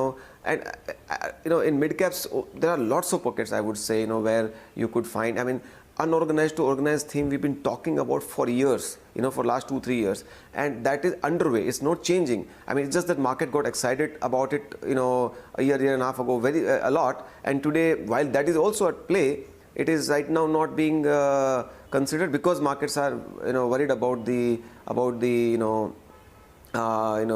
mid caps there are lots of pockets. I would say where you could find. I mean, unorganized to organized theme we've been talking about for years. For last 2-3 years, and that is underway. It's not changing. I mean, it's just that market got excited about it. A year and a half ago, a lot, and today, while that is also at play, it is right now not being considered because markets are worried about the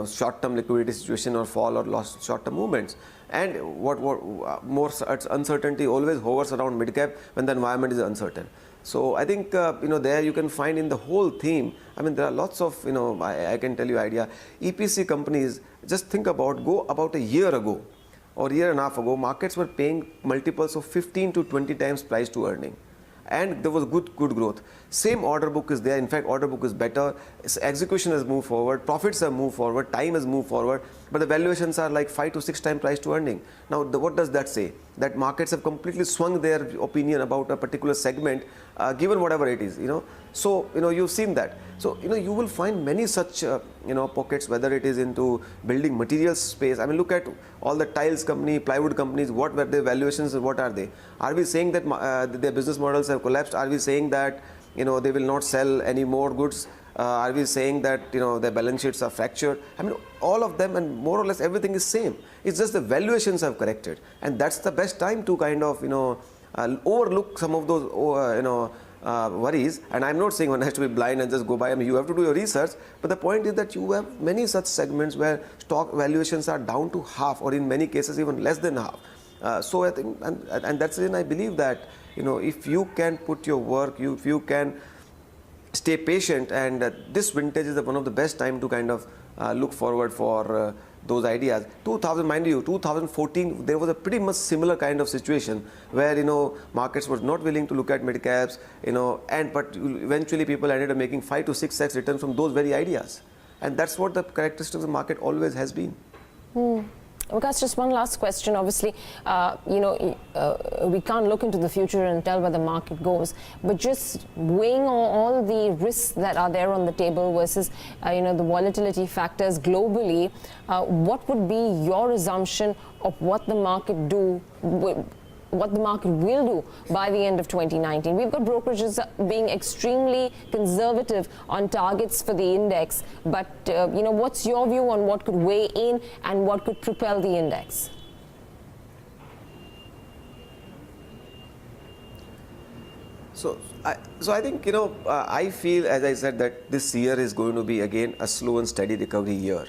short-term liquidity situation or fall or lost short-term movements. And what more uncertainty always hovers around mid-cap when the environment is uncertain. So I think there you can find in the whole theme. I mean, there are lots of I can tell you idea. EPC companies. Just think about a year ago or a year and a half ago, markets were paying multiples of 15 to 20 times price to earning. And there was good growth. Same order book is there. In fact, order book is better. Execution has moved forward. Profits have moved forward. Time has moved forward. But the valuations are like 5 to 6 times price to earning. Now, what does that say? That markets have completely swung their opinion about a particular segment, given whatever it is. So you've seen that. So you will find many such pockets, whether it is into building materials space. I mean, look at all the tiles company, plywood companies. What were their valuations? What are they? Are we saying that their business models have collapsed? Are we saying that they will not sell any more goods? Are we saying that their balance sheets are fractured? I mean, all of them, and more or less everything is same. It's just the valuations have corrected, and that's the best time to kind of overlook some of those worries. And I'm not saying one has to be blind and just go by. I mean, you have to do your research. But the point is that you have many such segments where stock valuations are down to half, or in many cases even less than half. So I think, and that's the reason I believe that if you can put your work, if you can stay patient, and this vintage is one of the best time to kind of look forward for those ideas. 2014, there was a pretty much similar kind of situation where markets were not willing to look at mid caps, but eventually people ended up making 5 to 6x returns from those very ideas, and that's what the characteristic of the market always has been. Vikas, just one last question. Obviously, we can't look into the future and tell where the market goes, but just weighing all the risks that are there on the table versus, the volatility factors globally, what would be your assumption of what the market will do by the end of 2019. We've got brokerages being extremely conservative on targets for the index, but what's your view on what could weigh in and what could propel the index? So I think, I feel, as I said, that this year is going to be again a slow and steady recovery year.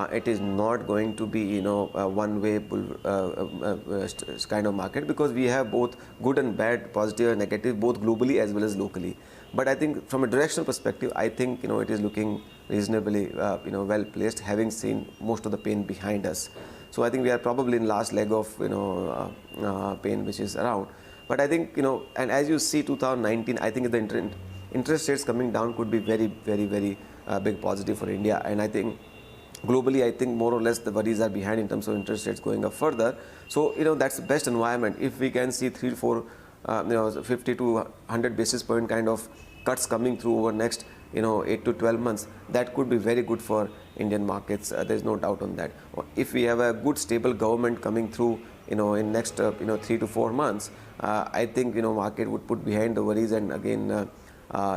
It is not going to be, a one-way kind of market, because we have both good and bad, positive and negative, both globally as well as locally. But I think from a directional perspective, I think, it is looking reasonably, well placed, having seen most of the pain behind us. So I think we are probably in last leg of, pain which is around. But I think, and as you see 2019, I think the interest rates coming down could be very, very, very big positive for India. And I think globally, I think more or less the worries are behind in terms of interest rates going up further. So, that's the best environment. If we can see 3 to 4, 50 to 100 basis point kind of cuts coming through over next, 8 to 12 months, that could be very good for Indian markets. There's no doubt on that. If we have a good stable government coming through, in next, 3 to 4 months, I think, market would put behind the worries and again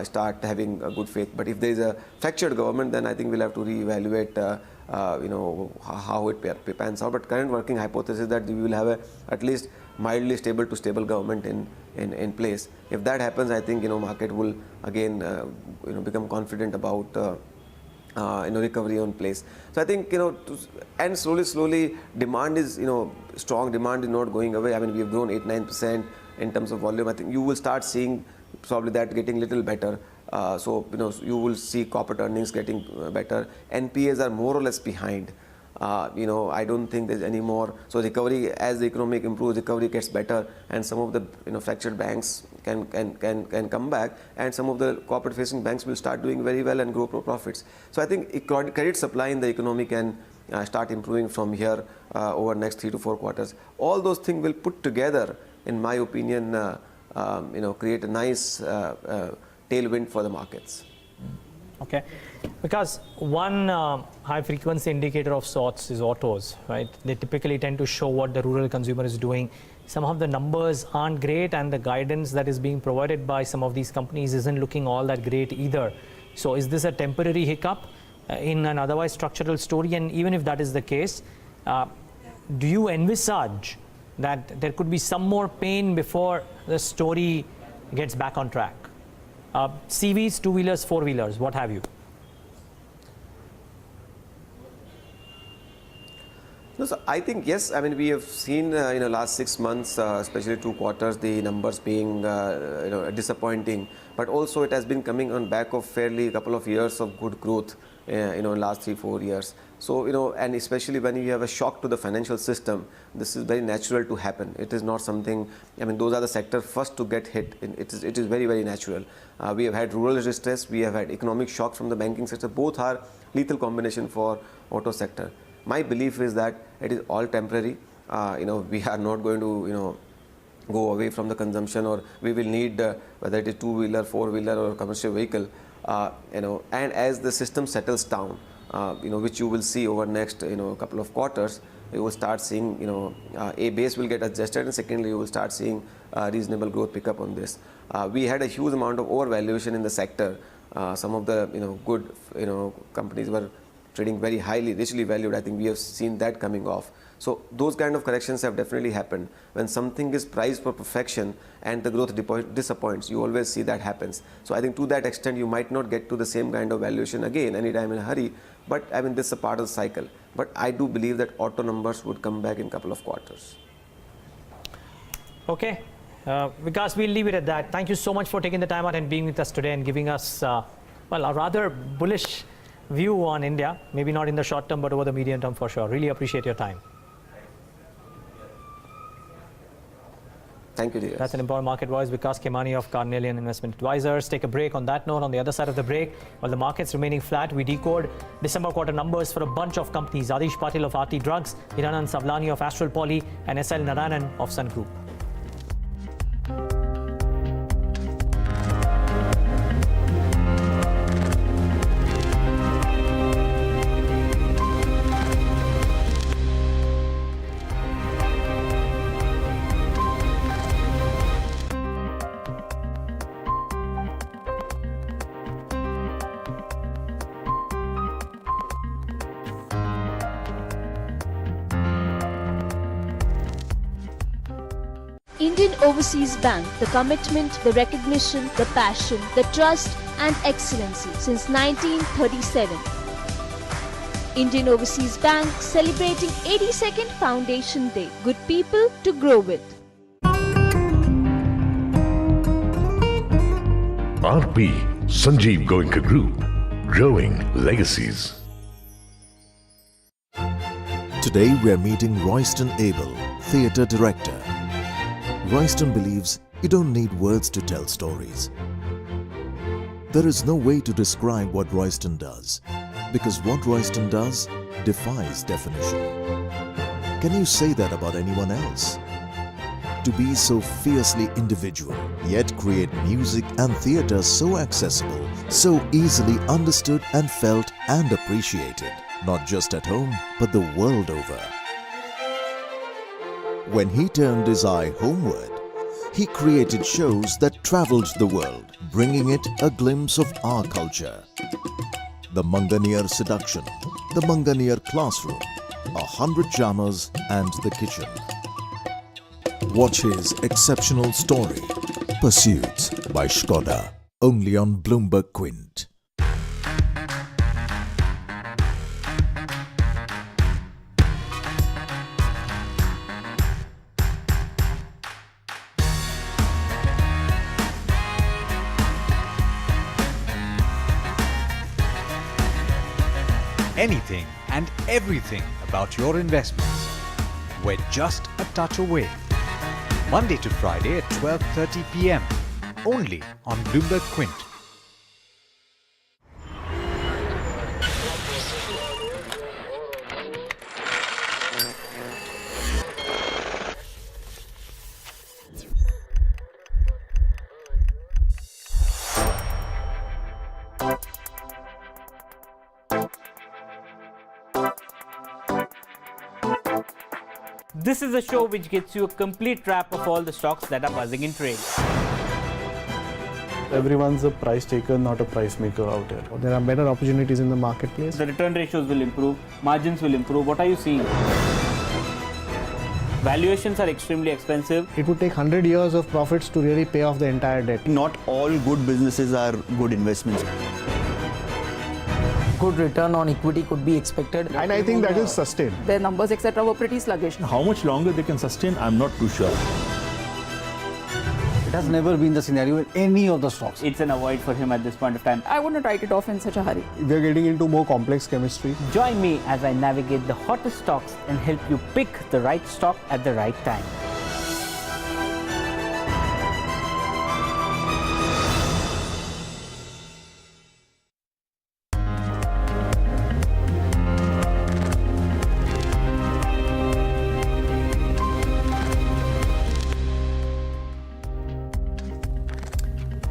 start having a good faith. But if there is a fractured government, then I think we'll have to reevaluate how it pans out. But current working hypothesis is that we will have at least mildly stable to stable government in place. If that happens, I think market will again become confident about recovery on place. So I think and slowly demand is strong. Demand is not going away. I mean, we have grown 8-9% in terms of volume. I think you will start seeing probably that getting little better. So you will see corporate earnings getting better. NPAs are more or less behind. I don't think there's any more. So recovery, as the economy improves, recovery gets better, and some of the fractured banks can come back, and some of the corporate-facing banks will start doing very well and grow profits. So I think credit supply in the economy can start improving from here over next 3 to 4 quarters. All those things will put together, in my opinion, create a nice tailwind for the markets. Okay, because one high frequency indicator of sorts is autos, right? They typically tend to show what the rural consumer is doing. Some of the numbers aren't great, and the guidance that is being provided by some of these companies isn't looking all that great either. So is this a temporary hiccup in an otherwise structural story? And even if that is the case, do you envisage that there could be some more pain before the story gets back on track? CVs, two-wheelers, four-wheelers, what have you? No, so I think yes. I mean, we have seen last 6 months, especially 2 quarters, the numbers being disappointing. But also it has been coming on back of fairly couple of years of good growth, last 3-4 years. So and especially when you have a shock to the financial system, this is very natural to happen. It is not something. I mean, those are the sectors first to get hit. It is very, very natural. We have had rural distress. We have had economic shock from the banking sector. Both are lethal combination for auto sector. My belief is that it is all temporary. We are not going to, go away from the consumption, or we will need whether it is two-wheeler, four-wheeler, or commercial vehicle. And as the system settles down, which you will see over next, couple of quarters, you will start seeing, a base will get adjusted, and secondly, you will start seeing reasonable growth pick up on this. We had a huge amount of overvaluation in the sector. Some of the, good, companies were trading very highly, richly valued. I think we have seen that coming off. So those kind of corrections have definitely happened. When something is priced for perfection and the growth disappoints, you always see that happens. So I think to that extent, you might not get to the same kind of valuation again anytime in a hurry. But I mean, this is a part of the cycle. But I do believe that auto numbers would come back in a couple of quarters. Okay. Vikas, we'll leave it at that. Thank you so much for taking the time out and being with us today and giving us, a rather bullish view on India. Maybe not in the short term, but over the medium term for sure. Really appreciate your time. Thank you, dear. That's an important market voice. Vikas, Khemani of Carnelian Investment Advisors. Take a break. On that note, on the other side of the break, while the market's remaining flat, we decode December quarter numbers for a bunch of companies. Adhish, Patil of Aarti Drugs, Hiranand, Savlani of Astral Poly, and Narayanan of Sun Group. Indian Overseas Bank, the commitment, the recognition, the passion, the trust and excellency since 1937. Indian Overseas Bank celebrating 82nd Foundation Day. Good people to grow with. RP Sanjeev Goenka Group, growing legacies. Today we are meeting Royston Abel, theatre director. Royston believes you don't need words to tell stories. There is no way to describe what Royston does, because what Royston does defies definition. Can you say that about anyone else? To be so fiercely individual, yet create music and theatre so accessible, so easily understood and felt and appreciated, not just at home, but the world over. When he turned his eye homeward, he created shows that travelled the world, bringing it a glimpse of our culture. The Manganeer Seduction, the Manganeer Classroom, 100 Jammers and the Kitchen. Watch his exceptional story, Pursuits by Skoda, only on Bloomberg Quint. Anything and everything about your investments. We're just a touch away. Monday to Friday at 12:30 p.m. only on Bloomberg Quint. This is a show which gets you a complete wrap of all the stocks that are buzzing in trade. Everyone's a price taker, not a price maker out here. There are better opportunities in the marketplace. The return ratios will improve, margins will improve. What are you seeing? Valuations are extremely expensive. It would take 100 years of profits to really pay off the entire debt. Not all good businesses are good investments. Good return on equity could be expected. And I think that will sustain. Their numbers, etc., were pretty sluggish. How much longer they can sustain, I'm not too sure. It has never been the scenario in any of the stocks. It's an avoid for him at this point of time. I wouldn't write it off in such a hurry. We are getting into more complex chemistry. Join me as I navigate the hottest stocks and help you pick the right stock at the right time.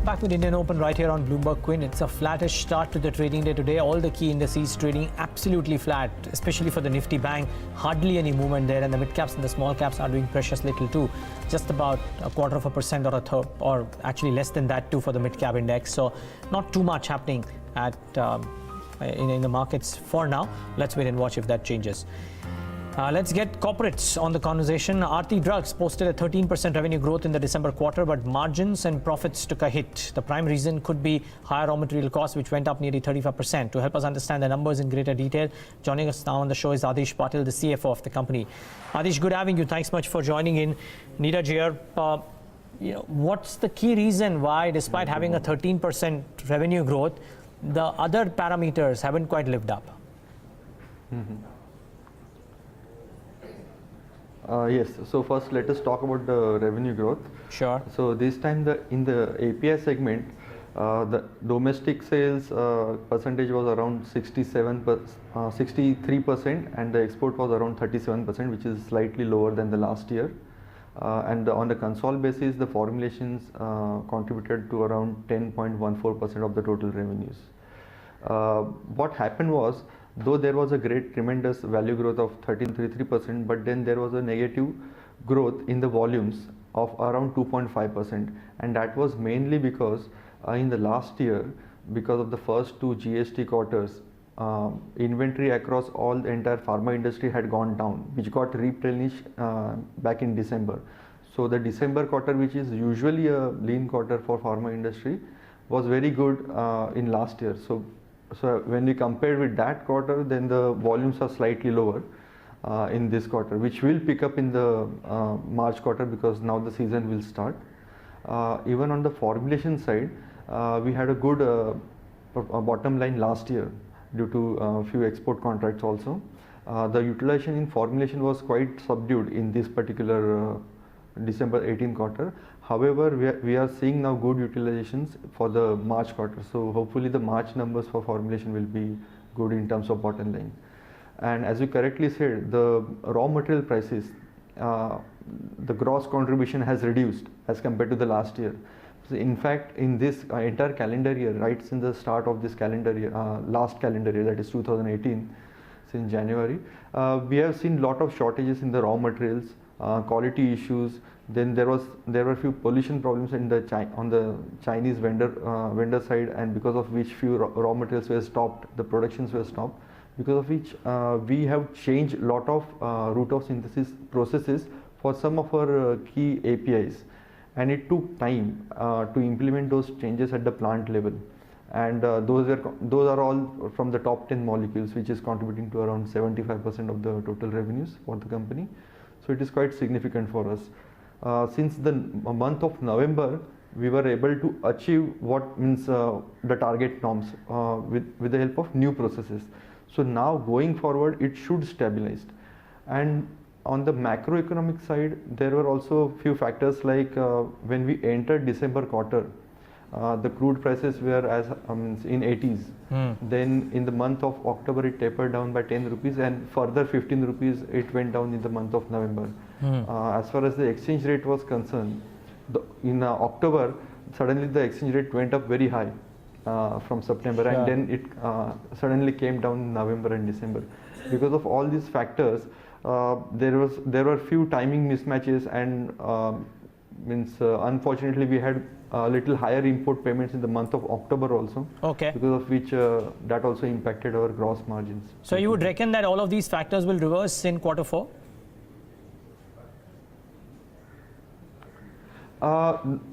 Back with Indian Open right here on Bloomberg Quint. It's a flattish start to the trading day today. All the key indices trading absolutely flat, especially for the Nifty Bank. Hardly any movement there, and the mid caps and the small caps are doing precious little too. Just about 0.25% or a third, or actually less than that too for the mid cap index. So not too much happening at in the markets for now. Let's wait and watch if that changes. Let's get corporates on the conversation. Aarti Drugs posted a 13% revenue growth in the December quarter, but margins and profits took a hit. The prime reason could be higher raw material costs, which went up nearly 35%. To help us understand the numbers in greater detail, joining us now on the show is Adhish Patil, the CFO of the company. Adhish, good having you. Thanks much for joining in. Neeraj here. What's the key reason why, despite having a 13% revenue growth, the other parameters haven't quite lived up? Yes. So first, let us talk about the revenue growth. Sure. So this time, in the API segment, the domestic sales percentage was around 63%, and the export was around 37%, which is slightly lower than the last year. And on the console basis, the formulations contributed to around 10.14% of the total revenues. What happened was, though there was a tremendous value growth of 13.33%, but then there was a negative growth in the volumes of around 2.5%, and that was mainly because in the last year, because of the first two GST quarters, inventory across all the entire pharma industry had gone down, which got replenished back in December. So the December quarter, which is usually a lean quarter for pharma industry, was very good in last year. So when we compare with that quarter, then the volumes are slightly lower in this quarter, which will pick up in the March quarter, because now the season will start. Even on the formulation side, we had a good bottom line last year due to a few export contracts also. The utilization in formulation was quite subdued in this particular December 18 quarter. However, we are seeing now good utilizations for the March quarter. So hopefully the March numbers for formulation will be good in terms of bottom line. And as you correctly said, the raw material prices, the gross contribution has reduced as compared to the last year. So in fact, in this entire calendar year, right since the start of this calendar year, last calendar year, that is 2018, since January, we have seen lot of shortages in the raw materials, quality issues. Then there were few pollution problems on the Chinese vendor side, and because of which few raw materials were stopped, the productions were stopped. Because of which we have changed lot of route of synthesis processes for some of our key APIs, and it took time to implement those changes at the plant level. And those are all from the top 10 molecules, which is contributing to around 75% of the total revenues for the company. So it is quite significant for us. Since the month of November, we were able to achieve what means the target norms with the help of new processes. So now going forward, it should stabilize. And on the macroeconomic side, there were also few factors like when we entered December quarter, the crude prices were in 80s. Then in the month of October, it tapered down by 10 rupees, and further 15 rupees it went down in the month of November. As far as the exchange rate was concerned, in October, suddenly the exchange rate went up very high from September, and then it suddenly came down in November and December. Because of all these factors, there were few timing mismatches, and unfortunately we had little higher import payments in the month of October also. Okay. Because of which that also impacted our gross margins. So you would reckon that all of these factors will reverse in quarter 4?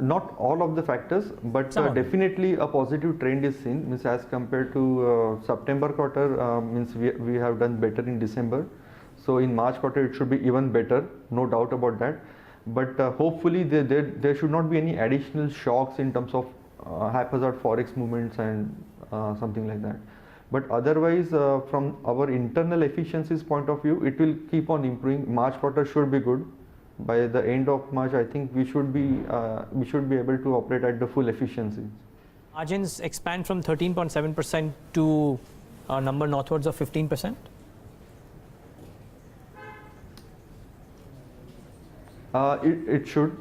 Not all of the factors, but definitely a positive trend is seen. Means as compared to September quarter, means we have done better in December. So in March quarter, it should be even better, no doubt about that. But hopefully there should not be any additional shocks in terms of haphazard forex movements and something like that. But otherwise, from our internal efficiencies point of view, it will keep on improving. March quarter should be good. By the end of March, I think we should be able to operate at the full efficiency. Margins expand from 13.7% to a number northwards of 15%? It should.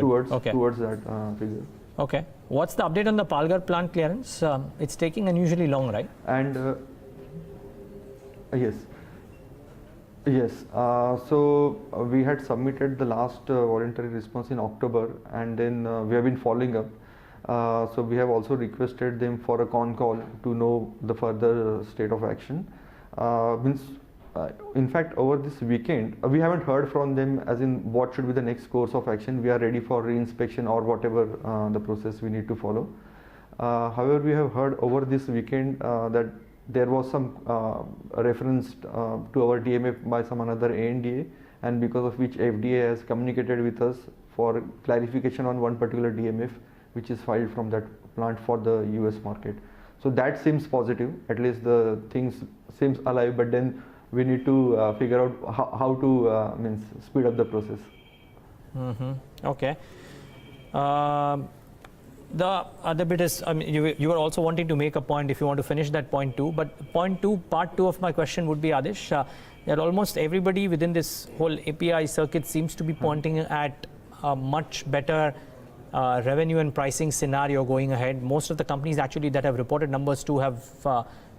Towards that figure. Okay. What's the update on the Palghar plant clearance? It's taking unusually long, right? And yes. So we had submitted the last voluntary response in October, and then we have been following up. So we have also requested them for a con call to know the further state of action. In fact, over this weekend, we haven't heard from them as in what should be the next course of action. We are ready for reinspection or whatever the process we need to follow. However, we have heard over this weekend that there was some reference to our DMF by some another ANDA, and because of which FDA has communicated with us for clarification on one particular DMF which is filed from that plant for the US market. So that seems positive, at least the things seems alive, but then we need to figure out how to means speed up the process. Okay. The other bit is, I mean, you were also wanting to make a point if you want to finish that point too. But point two, part two of my question would be, Adhish, that almost everybody within this whole API circuit seems to be pointing at a much better revenue and pricing scenario going ahead. Most of the companies actually that have reported numbers too have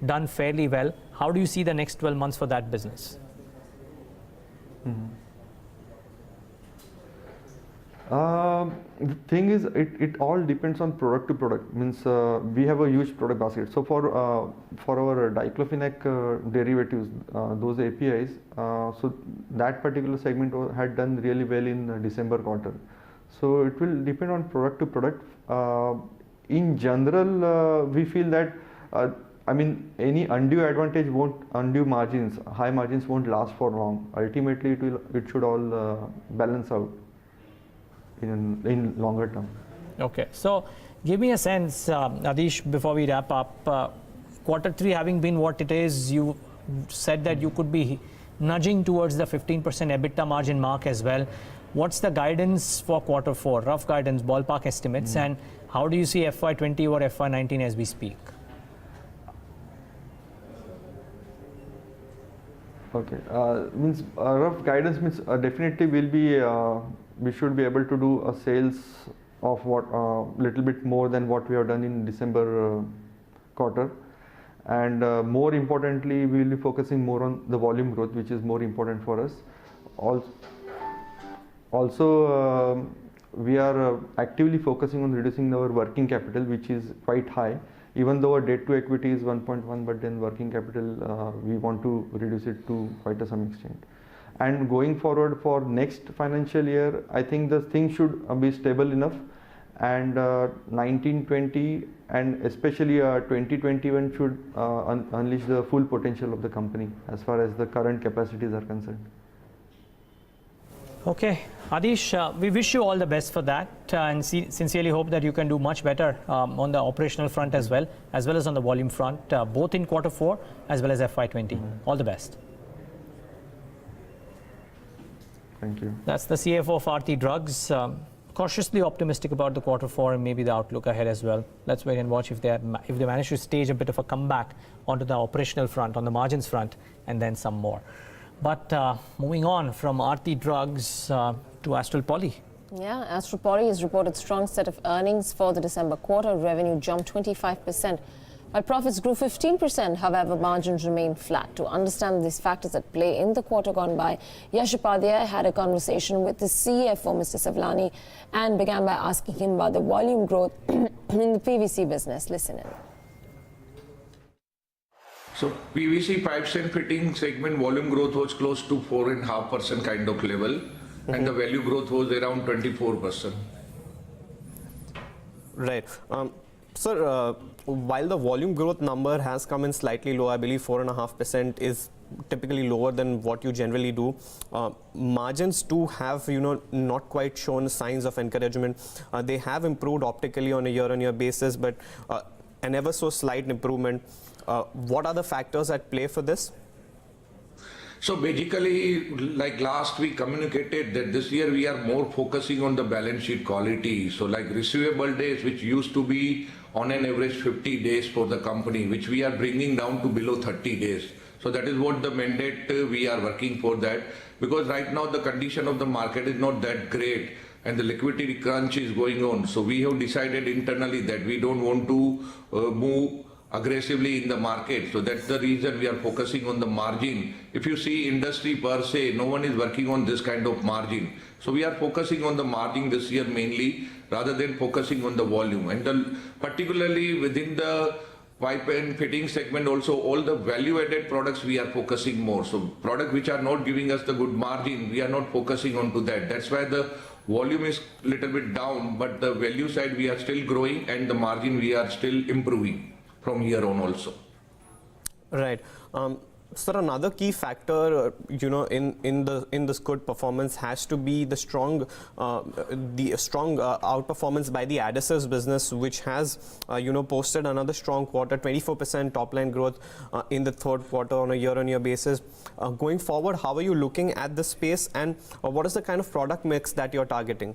done fairly well. How do you see the next 12 months for that business? The thing is, it all depends on product to product. Means we have a huge product basket. So for our diclofenac derivatives, those APIs, so that particular segment had done really well in December quarter. So it will depend on product to product. In general, we feel that I mean, any undue advantage undue margins, high margins won't last for long. Ultimately, it should all balance out in longer term. Okay, so give me a sense, Adhish, before we wrap up. Quarter 3 having been what it is, you said that you could be nudging towards the 15% EBITDA margin mark as well. What's the guidance for quarter 4? Rough guidance, ballpark estimates, and how do you see FY20 or FY19 as we speak? Okay, means rough guidance means definitely we should be able to do a sales of what little bit more than what we have done in December quarter, and more importantly, we will be focusing more on the volume growth, which is more important for us. Also, we are actively focusing on reducing our working capital, which is quite high. Even though our debt to equity is 1.1, but then working capital we want to reduce it to quite some extent. And going forward for next financial year, I think the thing should be stable enough, and 19-20 and especially 2021 should unleash the full potential of the company as far as the current capacities are concerned. Okay, Adhish, we wish you all the best for that, and sincerely hope that you can do much better on the operational front as well as on the volume front, both in quarter 4 as well as FY20. All the best. Thank you. That's the CFO of Aarti Drugs. Cautiously optimistic about the quarter 4 and maybe the outlook ahead as well. Let's wait and watch if they manage to stage a bit of a comeback onto the operational front, on the margins front, and then some more. But moving on from Aarti Drugs to Astral Poly. Yeah, Astral Poly has reported strong set of earnings for the December quarter. Revenue jumped 25%, while profits grew 15%. However, margins remained flat. To understand these factors at play in the quarter gone by, Yash Upadhyay had a conversation with the CFO, Mr. Savlani, and began by asking him about the volume growth in the PVC business. Listen in. So PVC pipes and fitting segment volume growth was close to 4.5% kind of level, and the value growth was around 24%. Right. Sir, while the volume growth number has come in slightly low, I believe 4.5% is typically lower than what you generally do. Margins too have, not quite shown signs of encouragement. They have improved optically on a year-on-year basis, but an ever so slight improvement. What are the factors at play for this? So basically, like last week communicated that this year we are more focusing on the balance sheet quality. So like receivable days, which used to be on an average 50 days for the company, which we are bringing down to below 30 days. So that is what the mandate we are working for that, because right now the condition of the market is not that great and the liquidity crunch is going on. So we have decided internally that we don't want to move aggressively in the market. So that's the reason we are focusing on the margin. If you see industry per se, no one is working on this kind of margin. So we are focusing on the margin this year mainly rather than focusing on the volume. And particularly within the pipe and fitting segment also, all the value added products we are focusing more. So products which are not giving us the good margin, we are not focusing on to that. That's why the volume is little bit down, but the value side we are still growing and the margin we are still improving from here on also. Right. Sir, another key factor, in this good performance has to be the strong outperformance by the adhesives business, which has, posted another strong quarter, 24% top line growth in the third quarter on a year-on-year basis. Going forward, how are you looking at this space, and what is the kind of product mix that you're targeting?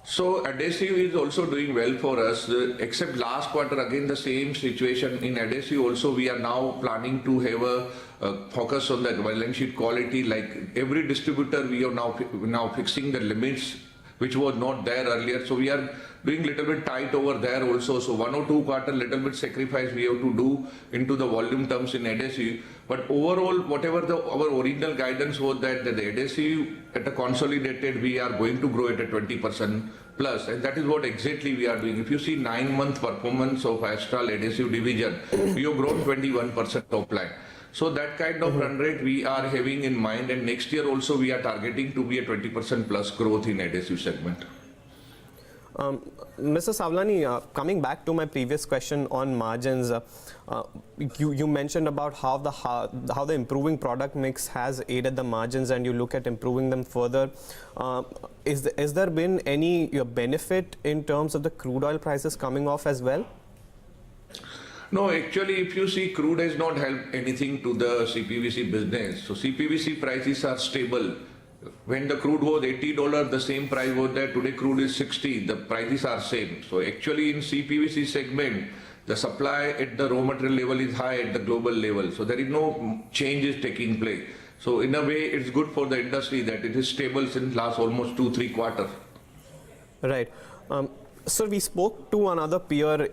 So adhesive is also doing well for us, except last quarter again the same situation in adhesive. Also we are now planning to have a focus on the balance sheet quality. Like every distributor, we are now fixing the limits, which was not there earlier. So we are doing little bit tight over there also. So 1 or 2 quarter little bit sacrifice we have to do into the volume terms in adhesive. But overall, whatever our original guidance was that the adhesive at a consolidated, we are going to grow at a 20% plus, and that is what exactly we are doing. If you see 9-month performance of Astral adhesive division, we have grown 21% top line. So that kind of run rate we are having in mind, and next year also we are targeting to be a 20% plus growth in adhesive segment. Mr. Savlani, coming back to my previous question on margins, you mentioned about how the improving product mix has aided the margins, and you look at improving them further. Is there been any benefit in terms of the crude oil prices coming off as well? No, actually, if you see, crude has not helped anything to the CPVC business. So CPVC prices are stable. When the crude was $80, the same price was there. Today crude is 60. The prices are same. So actually in CPVC segment, the supply at the raw material level is high at the global level. So there is no changes taking place. So in a way, it's good for the industry that it is stable since last almost 2-3 quarters. Right. So we spoke to another peer,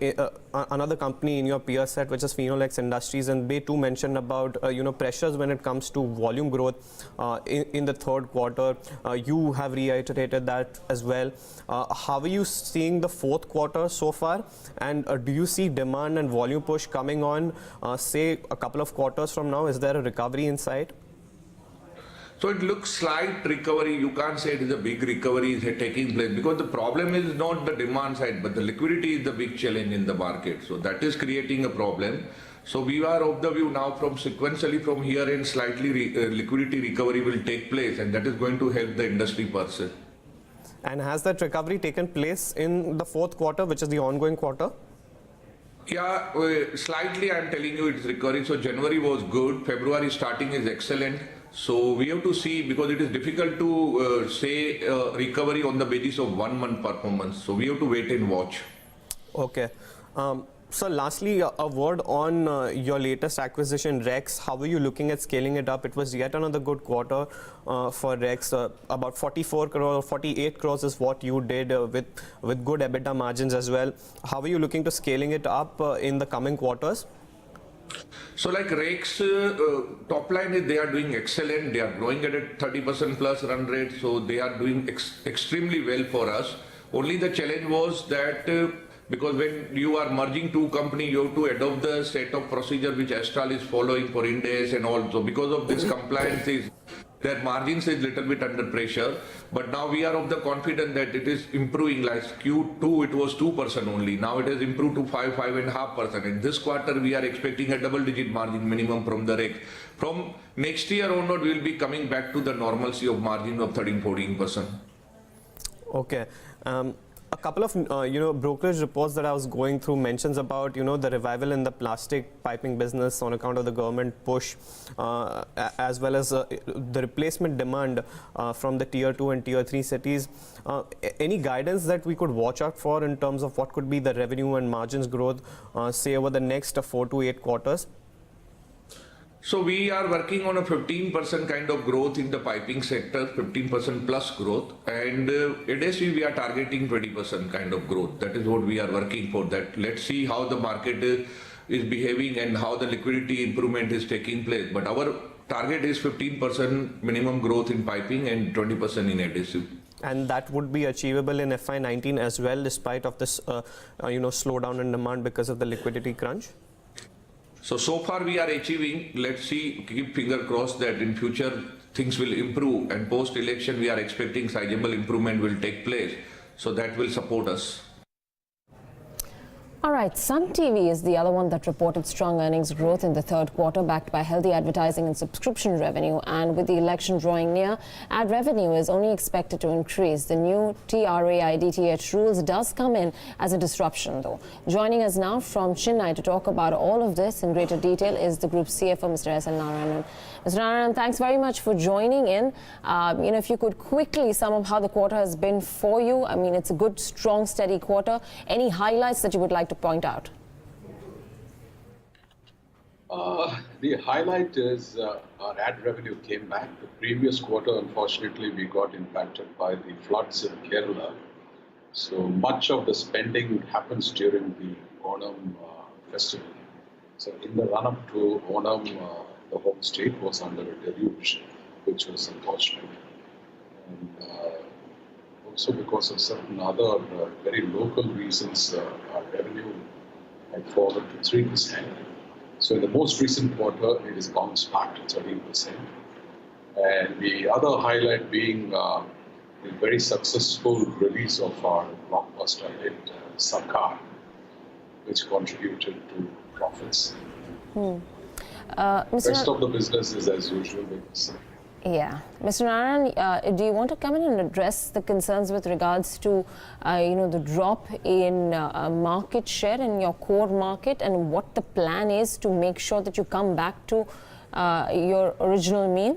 another company in your peer set, which is Phenol-X Industries, and they too mentioned about pressures when it comes to volume growth in the third quarter. You have reiterated that as well. How are you seeing the fourth quarter so far, and do you see demand and volume push coming on, say a couple of quarters from now? Is there a recovery in sight? So it looks slight recovery. You can't say it is a big recovery is taking place, because the problem is not the demand side, but the liquidity is the big challenge in the market. So that is creating a problem. So we are of the view now from sequentially from here in slightly liquidity recovery will take place, and that is going to help the industry per se. And has that recovery taken place in the fourth quarter, which is the ongoing quarter? Yeah, slightly I am telling you it's recovering. So January was good. February starting is excellent. So we have to see, because it is difficult to say recovery on the basis of 1 month performance. So we have to wait and watch. Okay. So lastly, a word on your latest acquisition, Rex. How are you looking at scaling it up? It was yet another good quarter for Rex. About 44 crores, 48 crores is what you did with good EBITDA margins as well. How are you looking to scaling it up in the coming quarters? So like Rex, top line is they are doing excellent. They are growing at a 30% plus run rate. So they are doing extremely well for us. Only the challenge was that because when you are merging two companies, you have to adopt the set of procedure which Astral is following for Ind AS and all. So because of this compliance, their margins is little bit under pressure. But now we are of the confident that it is improving. Like Q2, it was 2% only. Now it has improved to 5.5%. In this quarter, we are expecting a double-digit margin minimum from the Rex. From next year onward, we will be coming back to the normalcy of margin of 13-14%. Okay. A couple of brokerage reports that I was going through mentions about the revival in the plastic piping business on account of the government push, as well as the replacement demand from the tier 2 and tier 3 cities. Any guidance that we could watch out for in terms of what could be the revenue and margins growth, say over the next 4 to 8 quarters? So we are working on a 15% kind of growth in the piping sector, 15% plus growth, and adhesive we are targeting 20% kind of growth. That is what we are working for. That let's see how the market is behaving and how the liquidity improvement is taking place. But our target is 15% minimum growth in piping and 20% in adhesive. And that would be achievable in FY19 as well, despite of this slowdown in demand because of the liquidity crunch? So far we are achieving. Let's see, keep finger crossed that in future things will improve, and post-election we are expecting sizable improvement will take place. So that will support us. All right, Sun TV is the other one that reported strong earnings growth in the third quarter, backed by healthy advertising and subscription revenue. And with the election drawing near, ad revenue is only expected to increase. The new TRAI-DTH rules does come in as a disruption, though. Joining us now from Chennai to talk about all of this in greater detail is the group's CFO, Mr. S. L. Narayanan. Mr. Narayanan, thanks very much for joining in. If you could quickly sum up how the quarter has been for you. I mean, it's a good, strong, steady quarter. Any highlights that you would like to point out? The highlight is our ad revenue came back. The previous quarter, unfortunately, we got impacted by the floods in Kerala. So much of the spending happens during the Onam festival. So in the run-up to Onam, the whole state was under a deluge, which was unfortunate. And also because of certain other very local reasons, our revenue had fallen to 3%. So in the most recent quarter, it is bounced back to 13%. And the other highlight being the very successful release of our blockbuster hit, Sarkar, which contributed to profits. Rest of the business is as usual. Yeah. Mr. Narayanan, do you want to come in and address the concerns with regards to, the drop in market share in your core market and what the plan is to make sure that you come back to your original mean?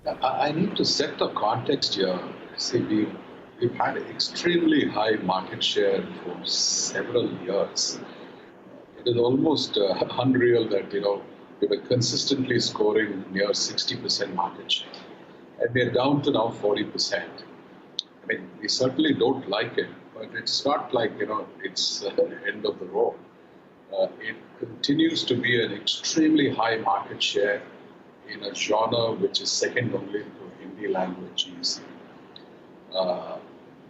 I need to set the context here. See, we've had extremely high market share for several years. It is almost unreal that, we were consistently scoring near 60% market share. And we're down to now 40%. I mean, we certainly don't like it, but it's not like, it's the end of the road. It continues to be an extremely high market share in a genre which is second only to Hindi language GEC.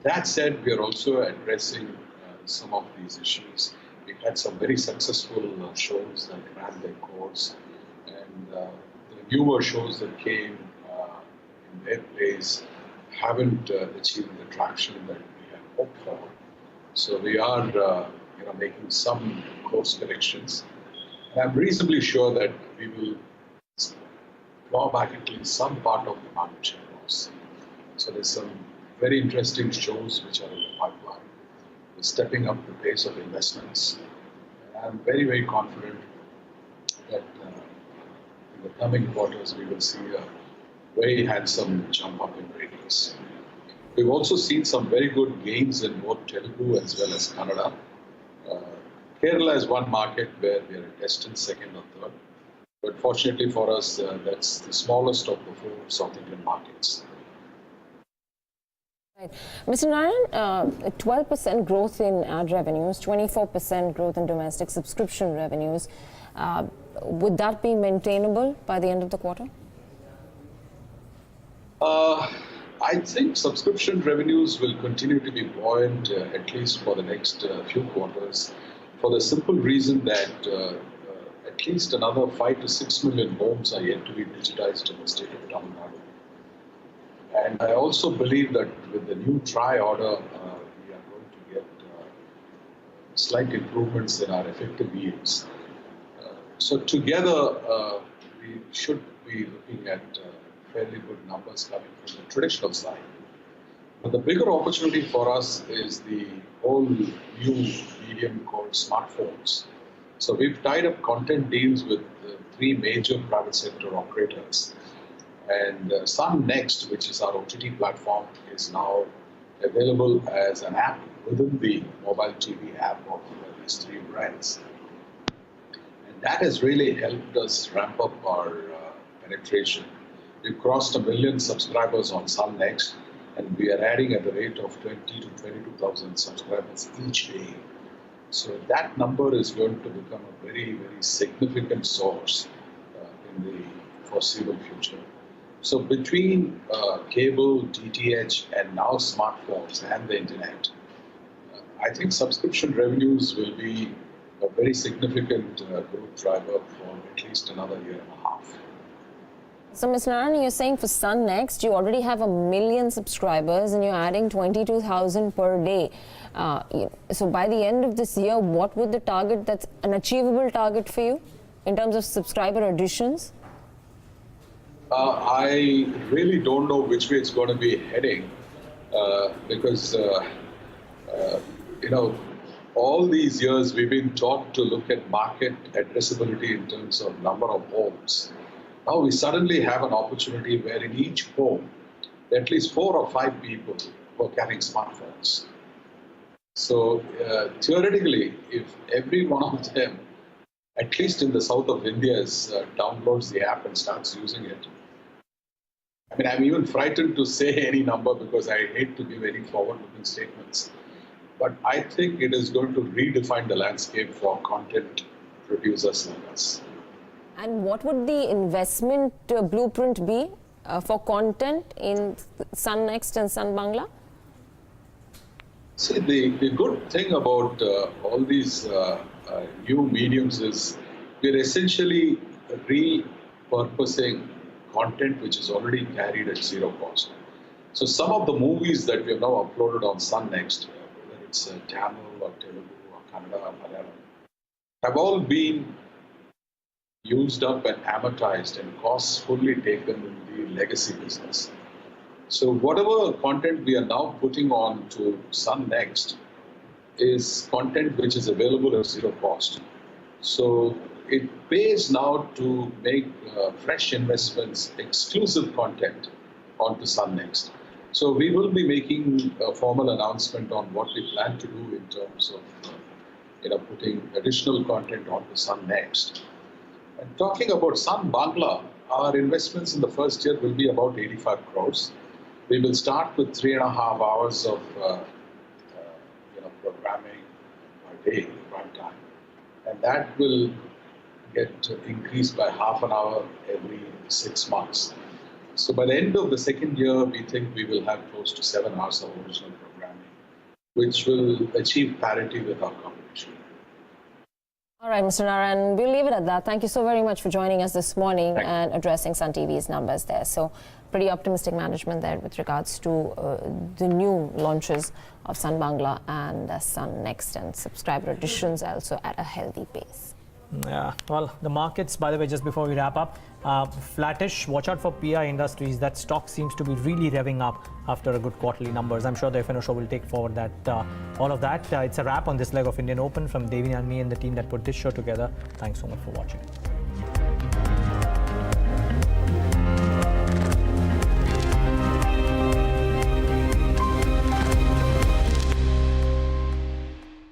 That said, we are also addressing some of these issues. We had some very successful shows that ran their course, and the newer shows that came in their place haven't achieved the traction that we had hoped for. So we are, making some course corrections. And I'm reasonably sure that we will claw back at least some part of the market share loss. So there's some very interesting shows which are in the pipeline. We're stepping up the pace of investments. And I'm very, very confident that in the coming quarters we will see a very handsome jump up in ratings. We've also seen some very good gains in both Telugu as well as Kannada. Kerala is one market where we are a distant second or third. But fortunately for us, that's the smallest of the four South Indian markets. Right. Mr. Narayan, 12% growth in ad revenues, 24% growth in domestic subscription revenues. Would that be maintainable by the end of the quarter? I think subscription revenues will continue to be buoyant at least for the next few quarters, for the simple reason that at least another 5 to 6 million homes are yet to be digitized in the state of Tamil Nadu. And I also believe that with the new TRAI order, we are going to get slight improvements in our effective yields. So together, we should be looking at fairly good numbers coming from the traditional side. But the bigger opportunity for us is the whole new medium called smartphones. So we've tied up content deals with 3 major private sector operators. And Sun Next, which is our OTT platform, is now available as an app within the mobile TV app of these 3 brands. And that has really helped us ramp up our penetration. We've crossed 1 million subscribers on Sun Next, and we are adding at the rate of 20 to 22,000 subscribers each day. So that number is going to become a very, very significant source in the foreseeable future. So between cable, DTH, and now smartphones and the internet, I think subscription revenues will be a very significant growth driver for at least another year and a half. So, Mr. Narayanan, you're saying for Sun Next, you already have 1 million subscribers and you're adding 22,000 per day. So, by the end of this year, what would the target, that's an achievable target for you in terms of subscriber additions? I really don't know which way it's going to be heading because, all these years we've been taught to look at market addressability in terms of number of homes. Now we suddenly have an opportunity where in each home, at least 4 or 5 people who are carrying smartphones. So theoretically, if every one of them, at least in the south of India, downloads the app and starts using it, I mean, I'm even frightened to say any number because I hate to give any forward-looking statements. But I think it is going to redefine the landscape for content producers like us. And what would the investment blueprint be for content in Sun Next and Sun Bangla? See, the good thing about all these new mediums is we're essentially repurposing content which is already carried at zero cost. So some of the movies that we have now uploaded on Sun Next, whether it's Tamil or Telugu or Kannada or Malayalam, have all been used up and amortized and costs fully taken in the legacy business. So whatever content we are now putting on to Sun Next is content which is available at zero cost. So it pays now to make fresh investments, exclusive content onto Sun Next. So we will be making a formal announcement on what we plan to do in terms of putting additional content onto Sun Next. And talking about Sun Bangla, our investments in the first year will be about 85 crores. We will start with 3.5 hours of programming per day, prime time, and that will get increased by half an hour every 6 months. So by the end of the second year, we think we will have close to 7 hours of original programming, which will achieve parity with our competition. All right, Mr. Narayanan, we'll leave it at that. Thank you so very much for joining us this morning and addressing Sun TV's numbers there. So pretty optimistic management there with regards to the new launches of Sun Bangla and Sun Next, and subscriber additions also at a healthy pace. Yeah, well, the markets, by the way, just before we wrap up, flattish. Watch out for PI Industries. That stock seems to be really revving up after a good quarterly numbers. I'm sure the FNO show will take forward that all of that. It's a wrap on this leg of Indian Open from Devi and me and the team that put this show together. Thanks so much for watching.